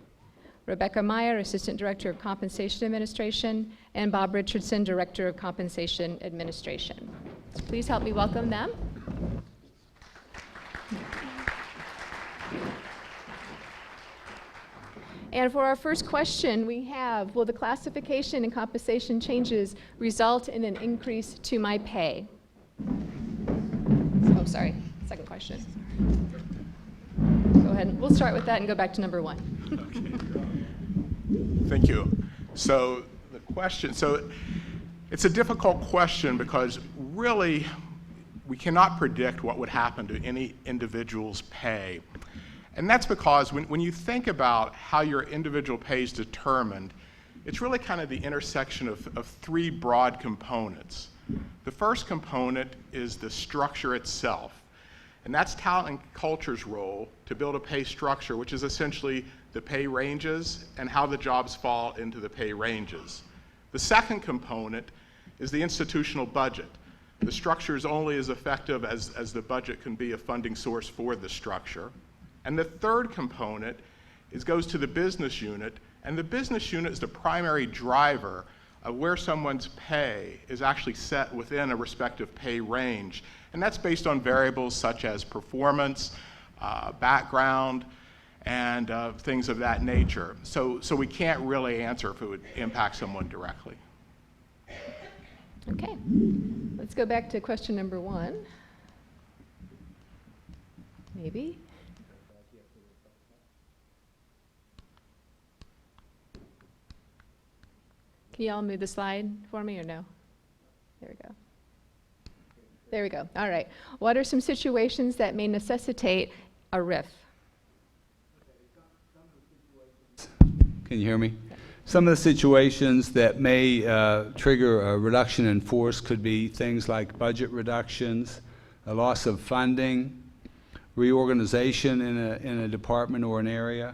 Rebecca Meyer, Assistant Director of Compensation Administration. And Bob Richardson, Director of Compensation Administration. So please help me welcome them. And for our first question, we have, will the classification and compensation changes result in an increase to my pay? Oh, sorry, second question. Go ahead, we'll start with that and go back to number one. Okay. Thank you. So the question, so it's a difficult question because really we cannot predict what would happen to any individual's pay. And that's because when you think about how your individual pay is determined, it's really kind of the intersection of three broad components. The first component is the structure itself. And that's Talent and Culture's role to build a pay structure, which is essentially the pay ranges and how the jobs fall into the pay ranges. The second component is the institutional budget. The structure is only as effective as the budget can be a funding source for the structure. And the third component goes to the business unit, and the business unit is the primary driver of where someone's pay is actually set within a respective pay range. And that's based on variables such as performance, background, and things of that nature. So we can't really answer if it would impact someone directly. Okay, let's go back to question number one. Maybe. Can you all move the slide for me or no? There we go. There we go. All right. What are some situations that may necessitate a RIF? Can you hear me? Some of the situations that may trigger a reduction in force could be things like budget reductions, a loss of funding, reorganization in a department or an area,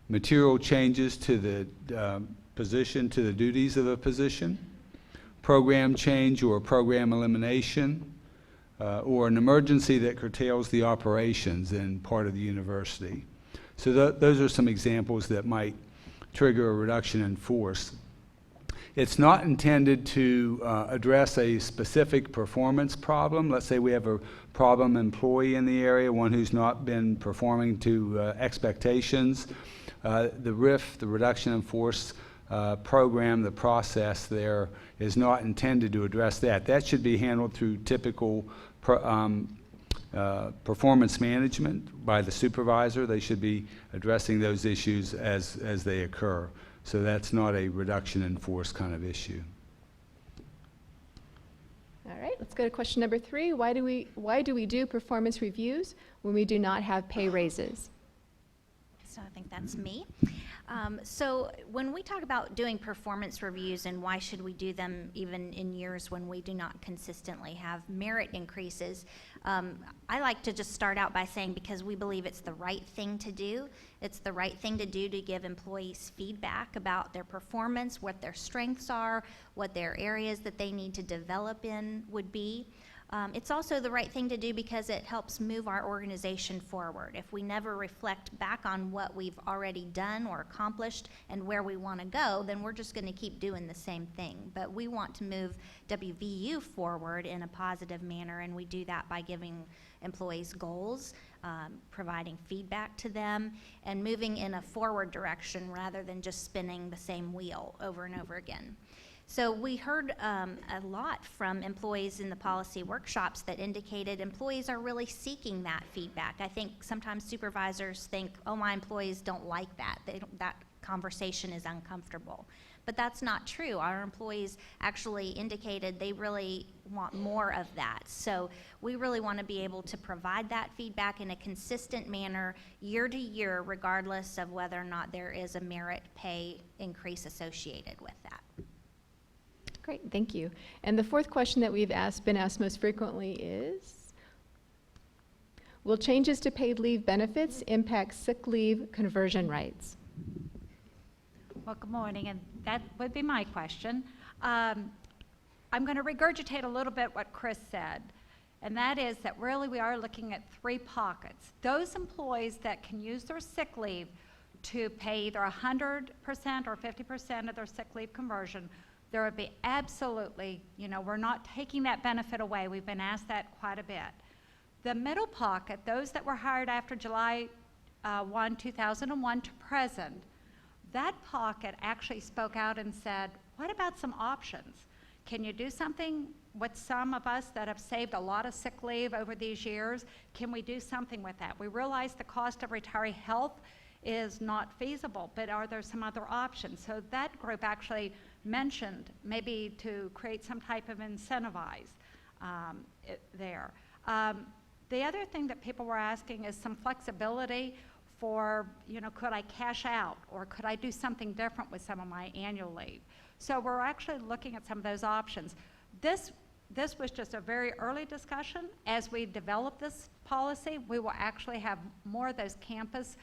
material changes to the position, to the duties of a position, program change or program elimination, or an emergency that curtails the operations in part of the university. So those are some examples that might trigger a reduction in force. It's not intended to address a specific performance problem. Let's say we have a problem employee in the area, one who's not been performing to expectations. The RIF, the reduction in force program, the process there is not intended to address that. That should be handled through typical performance management by the supervisor. They should be addressing those issues as they occur. So that's not a reduction in force kind of issue. All right, let's go to question number three. Why do we do performance reviews when we do not have pay raises? So I think that's me. So when we talk about doing performance reviews and why should we do them even in years when we do not consistently have merit increases, I like to just start out by saying because we believe it's the right thing to do. It's the right thing to do to give employees feedback about their performance, what their strengths are, what their areas that they need to develop in would be. It's also the right thing to do because it helps move our organization forward. If we never reflect back on what we've already done or accomplished and where we want to go, then we're just going to keep doing the same thing. But we want to move WVU forward in a positive manner, and we do that by giving employees goals, providing feedback to them, and moving in a forward direction rather than just spinning the same wheel over and over again. So we heard a lot from employees in the policy workshops that indicated employees are really seeking that feedback. I think sometimes supervisors think, oh, my employees don't like that. That conversation is uncomfortable. But that's not true. Our employees actually indicated they really want more of that. So we really want to be able to provide that feedback in a consistent manner year to year, regardless of whether or not there is a merit pay increase associated with that. Great, thank you. And the fourth question that we've been asked most frequently is, will changes to paid leave benefits impact sick leave conversion rights? Well, good morning, and that would be my question. I'm going to regurgitate a little bit what Chris said, and that is that really we are looking at three pockets. Those employees that can use their sick leave to pay either 100% or 50% of their sick leave conversion, there would be absolutely, we're not taking that benefit away. We've been asked that quite a bit. The middle pocket, those that were hired after July 1, 2001 to present, that pocket actually spoke out and said, what about some options? Can you do something with some of us that have saved a lot of sick leave over these years? Can we do something with that? We realize the cost of retiree health is not feasible, but are there some other options? So that group actually mentioned maybe to create some type of incentivize there. The other thing that people were asking is some flexibility for, could I cash out or could I do something different with some of my annual leave? So we're actually looking at some of those options. This was just a very early discussion. As we develop this policy, we will actually have more of those campus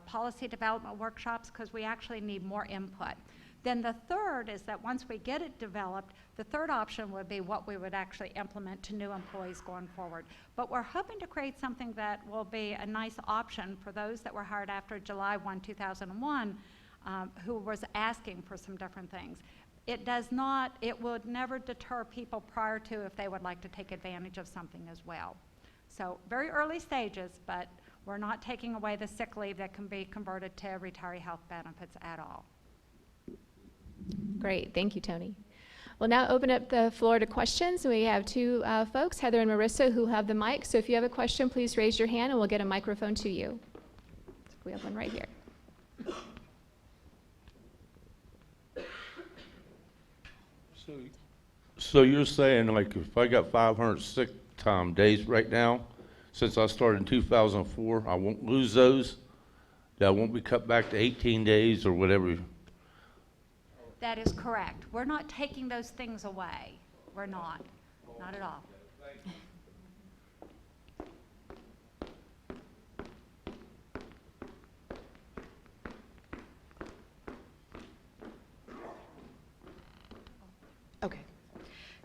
policy development workshops because we actually need more input. Then the third is that once we get it developed, the third option would be what we would actually implement to new employees going forward. But we're hoping to create something that will be a nice option for those that were hired after July 1, 2001, who was asking for some different things. It would never deter people prior to if they would like to take advantage of something as well. So very early stages, but we're not taking away the sick leave that can be converted to retiree health benefits at all. Great, thank you, Tony. We'll now open up the floor to questions. We have two folks, Heather and Marissa, who have the mic. So if you have a question, please raise your hand and we'll get a microphone to you. We have one right here. So you're saying, like, if I got 500 sick time days right now, since I started in 2004, I won't lose those? That won't be cut back to 18 days or whatever? That is correct. We're not taking those things away. We're not at all. Okay.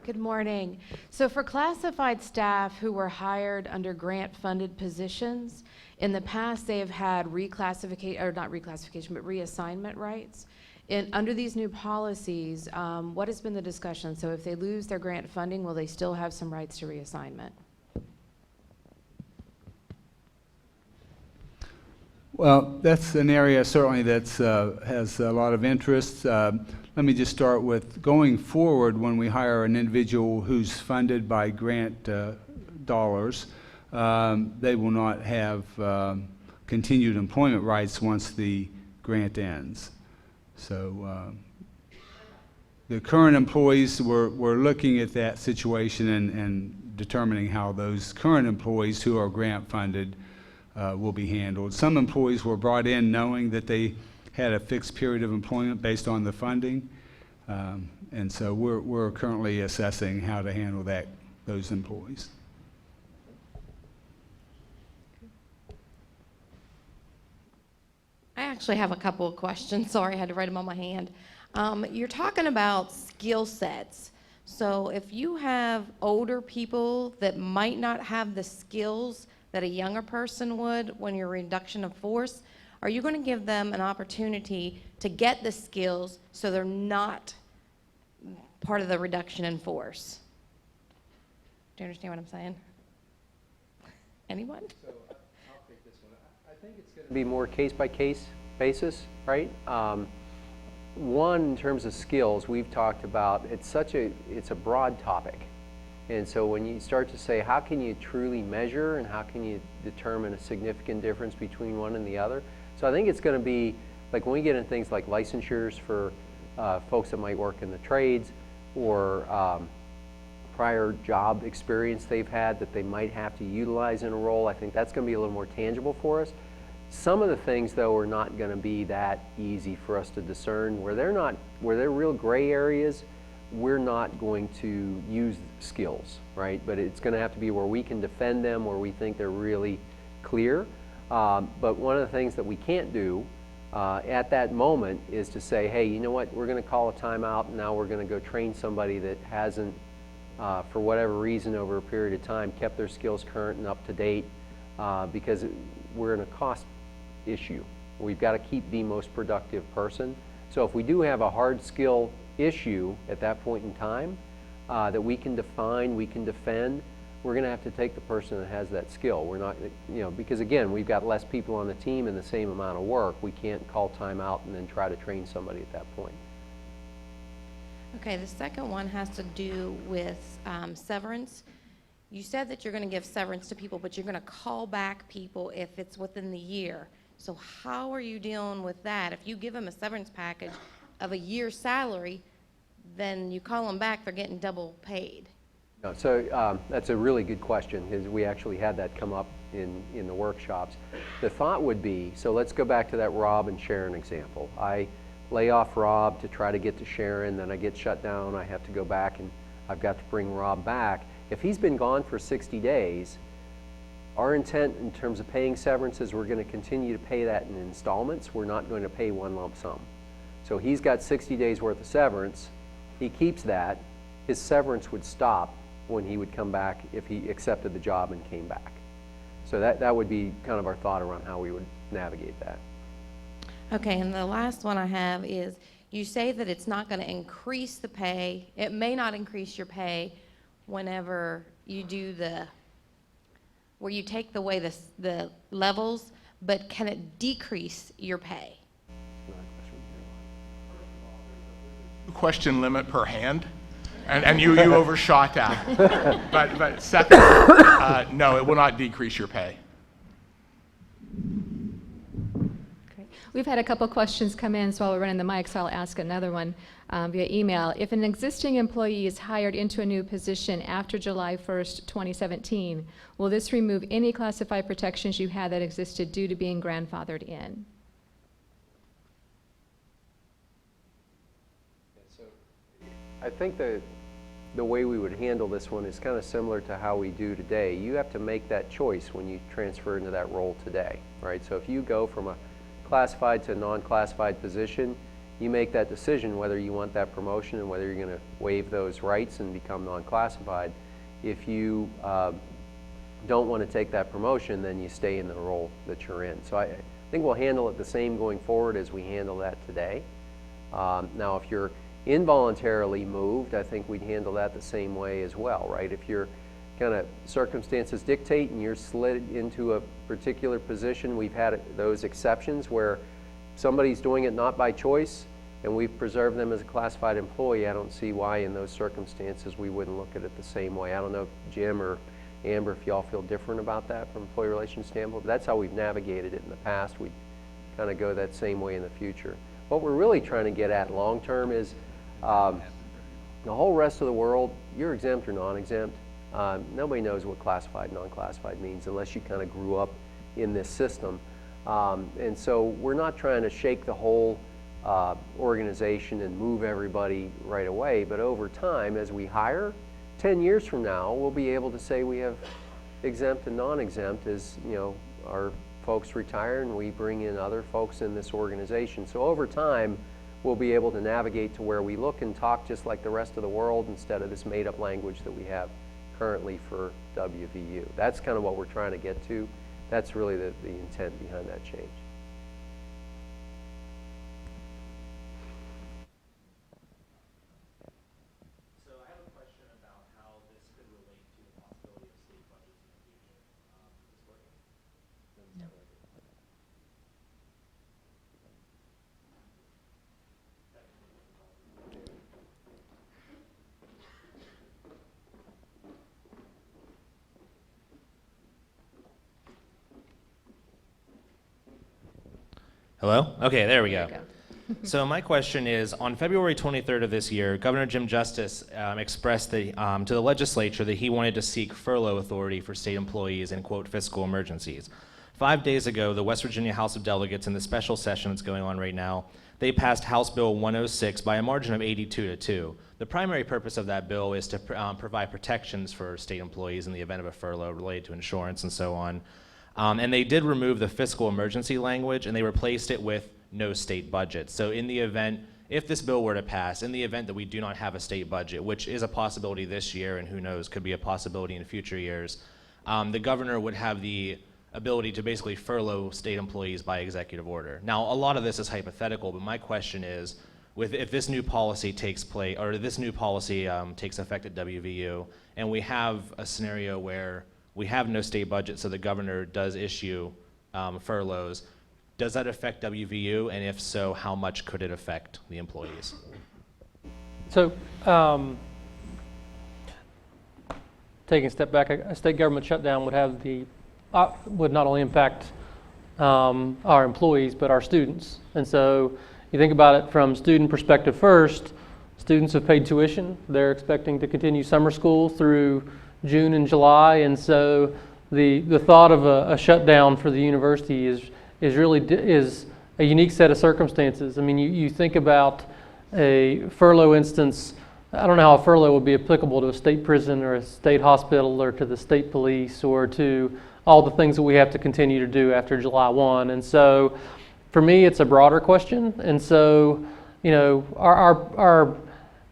Good morning. So for classified staff who were hired under grant-funded positions, in the past they have had reassignment rights. Under these new policies, what has been the discussion? So if they lose their grant funding, will they still have some rights to reassignment? Well, that's an area certainly that has a lot of interest. Let me just start with going forward when we hire an individual who's funded by grant dollars, they will not have continued employment rights once the grant ends. So the current employees, we're looking at that situation and determining how those current employees who are grant funded will be handled. Some employees were brought in knowing that they had a fixed period of employment based on the funding. And so we're currently assessing how to handle those employees. I actually have a couple of questions. Sorry, I had to write them on my hand. You're talking about skill sets. So if you have older people that might not have the skills that a younger person would when you're reduction of force, are you going to give them an opportunity to get the skills so they're not part of the reduction in force? Do you understand what I'm saying? Anyone? Be more case-by-case basis, right? One, in terms of skills, we've talked about, it's a broad topic. And so when you start to say, how can you truly measure and how can you determine a significant difference between one and the other? So I think it's going to be, like when we get into things like licensures for folks that might work in the trades or prior job experience they've had that they might have to utilize in a role, I think that's going to be a little more tangible for us. Some of the things, though, are not going to be that easy for us to discern. Where they're real gray areas, we're not going to use skills, right? But it's going to have to be where we can defend them, where we think they're really clear. But one of the things that we can't do at that moment is to say, hey, you know what, we're going to call a timeout, and now we're going to go train somebody that hasn't, for whatever reason, over a period of time, kept their skills current and up to date, because we're in a cost issue. We've got to keep the most productive person. So if we do have a hard skill issue at that point in time that we can define, we can defend, we're going to have to take the person that has that skill. We're not, because again, we've got less people on the team and the same amount of work. We can't call time out and then try to train somebody at that point. Okay, the second one has to do with severance. You said that you're going to give severance to people, but you're going to call back people if it's within the year. So how are you dealing with that? If you give them a severance package of a year's salary, then you call them back, they're getting double paid. No, so that's a really good question, because we actually had that come up in the workshops. The thought would be, so let's go back to that Rob and Sharon example. I lay off Rob to try to get to Sharon, then I get shut down, I have to go back and I've got to bring Rob back. If he's been gone for 60 days, our intent in terms of paying severance is we're going to continue to pay that in installments. We're not going to pay one lump sum. So he's got 60 days worth of severance. He keeps that. His severance would stop when he would come back if he accepted the job and came back. So that would be kind of our thought around how we would navigate that. Okay, and the last one I have is, you say that it's not going to increase the pay. It may not increase your pay whenever you do where you take away the levels, but can it decrease your pay? Question limit per hand, and you overshot that. But second, no, it will not decrease your pay. Great. We've had a couple questions come in, so while we're running the mic, so I'll ask another one via email. If an existing employee is hired into a new position after July 1st, 2017, will this remove any classified protections you had that existed due to being grandfathered in? I think the way we would handle this one is kind of similar to how we do today. You have to make that choice when you transfer into that role today, right? So if you go from a classified to a non-classified position, you make that decision whether you want that promotion and whether you're going to waive those rights and become non-classified. If you don't want to take that promotion, then you stay in the role that you're in. So I think we'll handle it the same going forward as we handle that today. Now, if you're involuntarily moved, I think we'd handle that the same way as well, right? If your kind of circumstances dictate and you're slid into a particular position, we've had those exceptions where somebody's doing it not by choice and we've preserved them as a classified employee. I don't see why in those circumstances we wouldn't look at it the same way. I don't know if Jim or Amber, if y'all feel different about that from an employee relations standpoint, but that's how we've navigated it in the past. We kind of go that same way in the future. What we're really trying to get at long term is the whole rest of the world, you're exempt or non-exempt. Nobody knows what classified, non-classified means unless you kind of grew up in this system. And so we're not trying to shake the whole organization and move everybody right away, but over time, as we hire, 10 years from now, we'll be able to say we have exempt and non-exempt as, you know, our folks retire and we bring in other folks in this organization. So over time, we'll be able to navigate to where we look and talk just like the rest of the world instead of this made-up language that we have currently for WVU. That's kind of what we're trying to get to. That's really the intent behind that change. So I have a question about how this could relate to the possibility of state budgets in the future. Is this working? No. Hello? Okay, there we go. So my question is, on February 23rd of this year, Governor Jim Justice expressed to the legislature that he wanted to seek furlough authority for state employees in, quote, fiscal emergencies. 5 days ago, the West Virginia House of Delegates in the special session that's going on right now, they passed House Bill 106 by a margin of 82-2. The primary purpose of that bill is to provide protections for state employees in the event of a furlough related to insurance and so on. And they did remove the fiscal emergency language, and they replaced it with no state budget. So in the event, if this bill were to pass, in the event that we do not have a state budget, which is a possibility this year and who knows, could be a possibility in future years, the governor would have the ability to basically furlough state employees by executive order. Now, a lot of this is hypothetical, but my question is, if this new policy takes place, or this new policy takes effect at WVU, and we have a scenario where we have no state budget, so the governor does issue furloughs, does that affect WVU? And if so, how much could it affect the employees? So, taking a step back, a state government shutdown would have would not only impact our employees, but our students. And so you think about it from student perspective first, students have paid tuition. They're expecting to continue summer school through June and July. And so the thought of a shutdown for the university is really a unique set of circumstances. I mean, you think about a furlough instance. I don't know how a furlough would be applicable to a state prison or a state hospital or to the state police or to all the things that we have to continue to do after July 1. And so for me, it's a broader question. And so, you know, our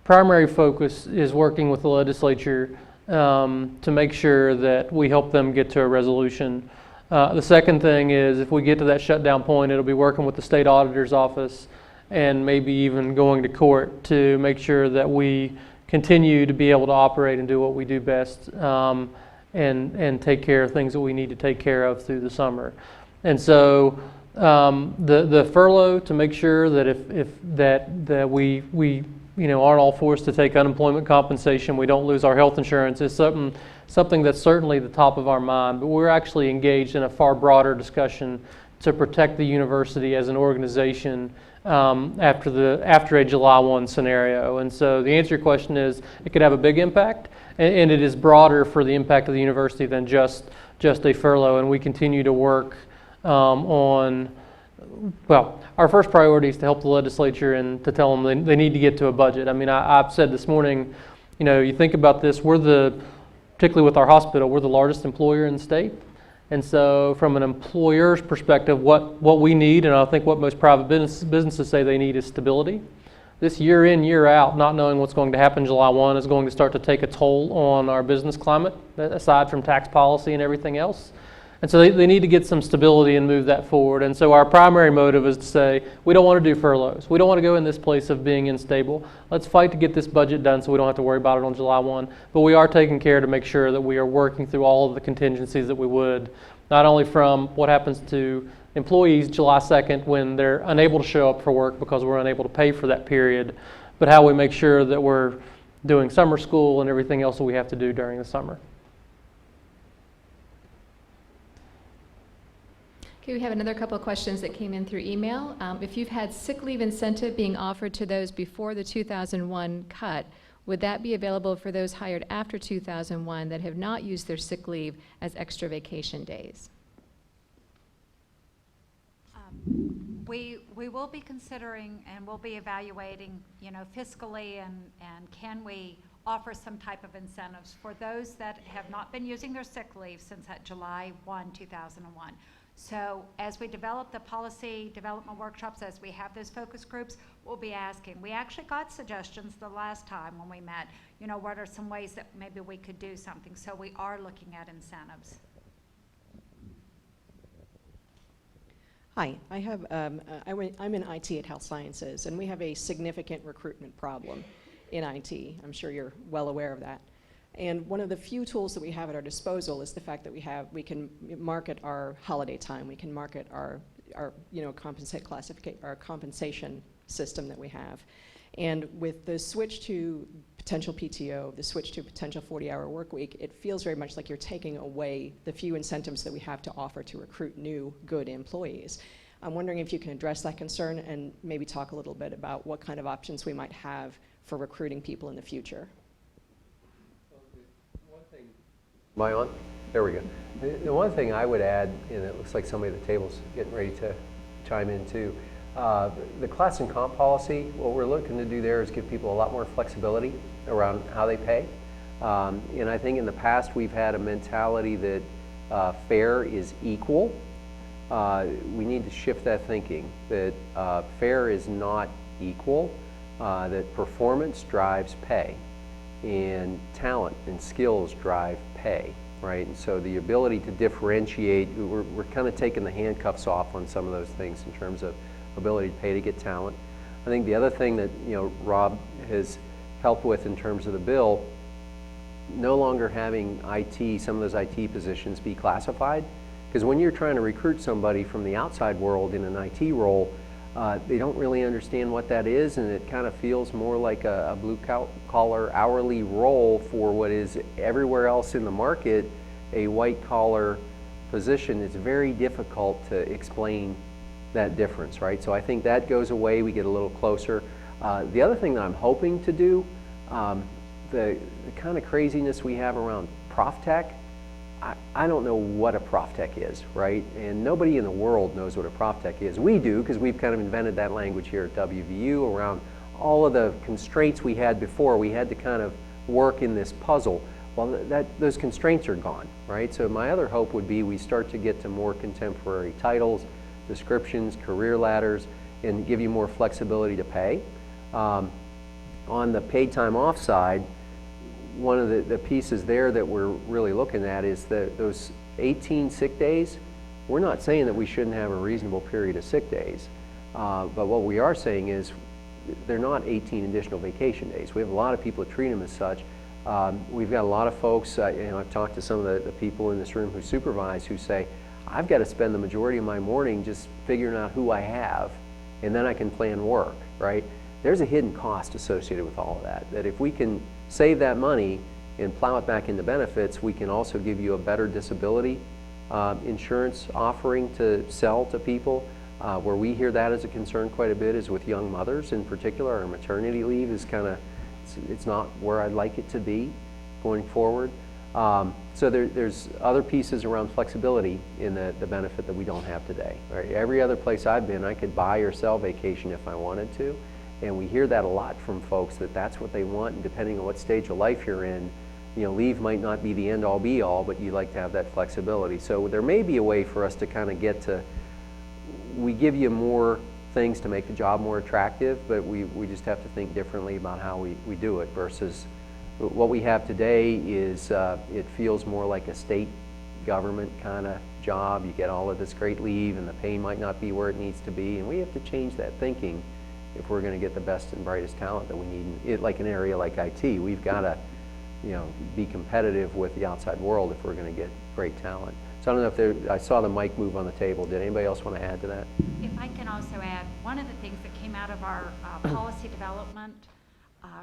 primary focus is working with the legislature to make sure that we help them get to a resolution. The second thing is, if we get to that shutdown point, it'll be working with the state auditor's office and maybe even going to court to make sure that we continue to be able to operate and do what we do best, and take care of things that we need to take care of through the summer. And so the furlough, to make sure that if we aren't all forced to take unemployment compensation, we don't lose our health insurance, is something that's certainly the top of our mind. But we're actually engaged in a far broader discussion to protect the university as an organization after a July 1 scenario. And so the answer to your question is, it could have a big impact, and it is broader for the impact of the university than just a furlough. And we continue to work on, well, our first priority is to help the legislature and to tell them they need to get to a budget. I mean, I've said this morning, you know, you think about this, particularly with our hospital, we're the largest employer in the state. And so from an employer's perspective, what we need, and I think what most private businesses say they need, is stability. This year in, year out, not knowing what's going to happen July 1 is going to start to take a toll on our business climate, aside from tax policy and everything else. And so they need to get some stability and move that forward. And so our primary motive is to say, we don't want to do furloughs. We don't want to go in this place of being unstable. Let's fight to get this budget done so we don't have to worry about it on July 1. But we are taking care to make sure that we are working through all of the contingencies that we would, not only from what happens to employees July 2nd when they're unable to show up for work because we're unable to pay for that period, but how we make sure that we're doing summer school and everything else that we have to do during the summer. Okay, we have another couple of questions that came in through email. If you've had sick leave incentive being offered to those before the 2001 cut, would that be available for those hired after 2001 that have not used their sick leave as extra vacation days? We will be considering and we'll be evaluating, you know, fiscally and can we offer some type of incentives for those that have not been using their sick leave since that July 1, 2001. So as we develop the policy development workshops, as we have those focus groups, we'll be asking. We actually got suggestions the last time when we met, you know, what are some ways that maybe we could do something? So we are looking at incentives. Hi, I'm in IT at Health Sciences, and we have a significant recruitment problem in IT. I'm sure you're well aware of that. And one of the few tools that we have at our disposal is the fact that we can market our holiday time. We can market our compensation system that we have. And with the switch to potential PTO, the switch to potential 40-hour work week, it feels very much like you're taking away the few incentives that we have to offer to recruit new, good employees. I'm wondering if you can address that concern and maybe talk a little bit about what kind of options we might have for recruiting people in the future. Am I on? There we go. The one thing I would add, and it looks like somebody at the table's getting ready to chime in too, the class and comp policy, what we're looking to do there is give people a lot more flexibility around how they pay. And I think in the past we've had a mentality that fair is equal. We need to shift that thinking, that fair is not equal, that performance drives pay, and talent and skills drive pay, right? And so the ability to differentiate, we're kind of taking the handcuffs off on some of those things in terms of ability to pay to get talent. I think the other thing that, you know, Rob has helped with in terms of the bill, no longer having IT, some of those IT positions be classified, because when you're trying to recruit somebody from the outside world in an IT role, they don't really understand what that is, and it kind of feels more like a blue-collar hourly role for what is everywhere else in the market, a white-collar position. It's very difficult to explain that difference, right? So I think that goes away, we get a little closer. The other thing that I'm hoping to do, the kind of craziness we have around prof tech, I don't know what a prof tech is, right? And nobody in the world knows what a prof tech is. We do, because we've kind of invented that language here at WVU around all of the constraints we had before. We had to kind of work in this puzzle. Well, those constraints are gone, right? So my other hope would be we start to get to more contemporary titles, descriptions, career ladders, and give you more flexibility to pay. On the paid time off side, one of the pieces there that we're really looking at is that those 18 sick days, we're not saying that we shouldn't have a reasonable period of sick days, but what we are saying is they're not 18 additional vacation days. We have a lot of people that treat them as such. We've got a lot of folks, I've talked to some of the people in this room who supervise who say, I've got to spend the majority of my morning just figuring out who I have, and then I can plan work, right? There's a hidden cost associated with all of that, that if we can save that money and plow it back into benefits, we can also give you a better disability insurance offering to sell to people. Where we hear that as a concern quite a bit is with young mothers in particular. Our maternity leave is kind of, it's not where I'd like it to be going forward. So there's other pieces around flexibility in the benefit that we don't have today. Right? Every other place I've been, I could buy or sell vacation if I wanted to. And we hear that a lot from folks, that that's what they want, and depending on what stage of life you're in, you know, leave might not be the end-all be-all, but you like to have that flexibility. So there may be a way for us to kind of get to, we give you more things to make the job more attractive, but we just have to think differently about how we do it versus what we have today is it feels more like a state government kind of job. You get all of this great leave and the pay might not be where it needs to be, and we have to change that thinking if we're going to get the best and brightest talent that we need. Like an area like IT, we've got to, you know, be competitive with the outside world if we're going to get great talent. So I don't know if I saw the mic move on the table. Did anybody else want to add to that? If I can also add, one of the things that came out of our policy development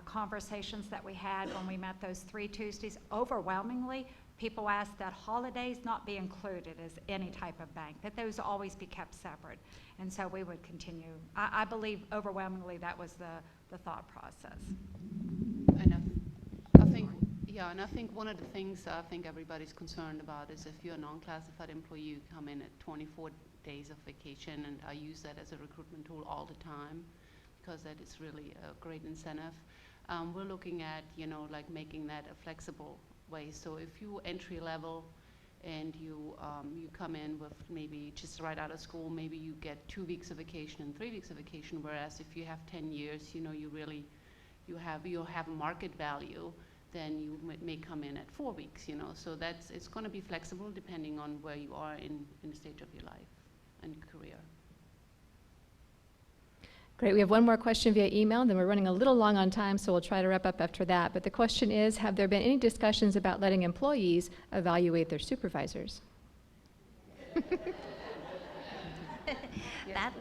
conversations that we had when we met those 3 Tuesdays, overwhelmingly, people asked that holidays not be included as any type of bank, that those always be kept separate. And so we would continue. I believe overwhelmingly that was the thought process. And I think one of the things I think everybody's concerned about is if you're a non-classified employee, you come in at 24 days of vacation, and I use that as a recruitment tool all the time because that is really a great incentive. We're looking at, like making that a flexible way. So if you entry level and you come in with maybe just right out of school, maybe you get 2 weeks of vacation and 3 weeks of vacation, whereas if you have 10 years, you'll have market value, then you may come in at 4 weeks, So it's going to be flexible depending on where you are in the stage of your life and career. Great. We have one more question via email, then we're running a little long on time, so we'll try to wrap up after that. But the question is, have there been any discussions about letting employees evaluate their supervisors?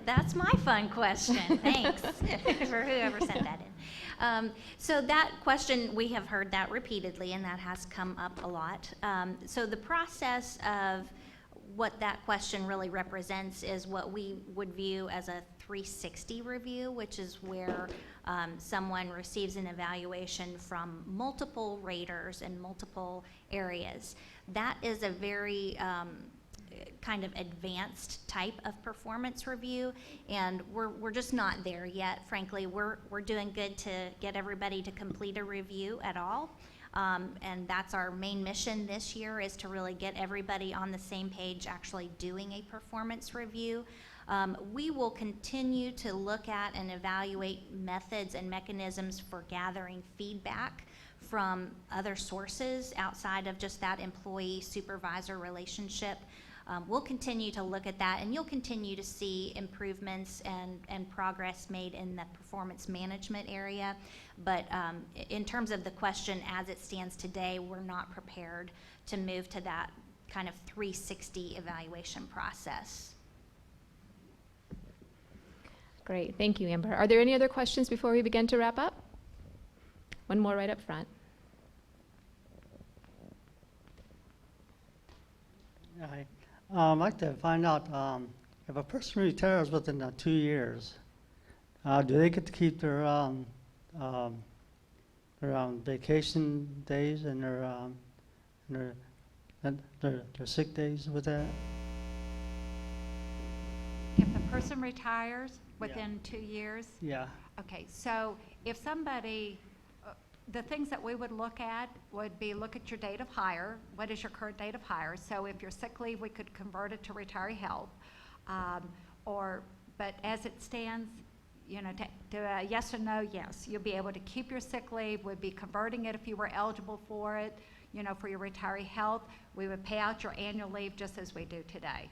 That's my fun question. Thanks for whoever sent that in. So that question, we have heard that repeatedly, and that has come up a lot. So the process of what that question really represents is what we would view as a 360 review, which is where someone receives an evaluation from multiple raters in multiple areas. That is a very kind of advanced type of performance review, and we're just not there yet. Frankly, we're doing good to get everybody to complete a review at all. And that's our main mission this year, is to really get everybody on the same page actually doing a performance review. We will continue to look at and evaluate methods and mechanisms for gathering feedback from other sources outside of just that employee-supervisor relationship. We'll continue to look at that, and you'll continue to see improvements and progress made in the performance management area. But in terms of the question as it stands today, we're not prepared to move to that kind of 360 evaluation process. Great. Thank you, Amber. Are there any other questions before we begin to wrap up? One more right up front. Hi. I'd like to find out if a person retires within 2 years, do they get to keep their vacation days and their sick days with that? If the person retires within 2 years? Yeah. Okay, so if somebody, the things that we would look at would be look at your date of hire. What is your current date of hire? So if you're sick leave, we could convert it to retiree health. But as it stands, to yes or no, yes. You'll be able to keep your sick leave. We'd be converting it if you were eligible for it, for your retiree health. We would pay out your annual leave just as we do today.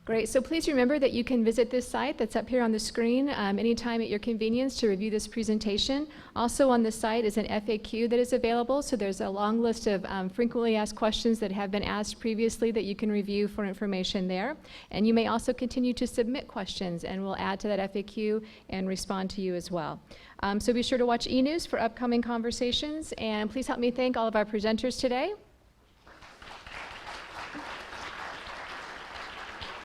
Great. So please remember that you can visit this site that's up here on the screen anytime at your convenience to review this presentation. Also on the site is an FAQ that is available. So there's a long list of frequently asked questions that have been asked previously that you can review for information there. And you may also continue to submit questions, and we'll add to that FAQ and respond to you as well. So be sure to watch eNews for upcoming conversations, and please help me thank all of our presenters today.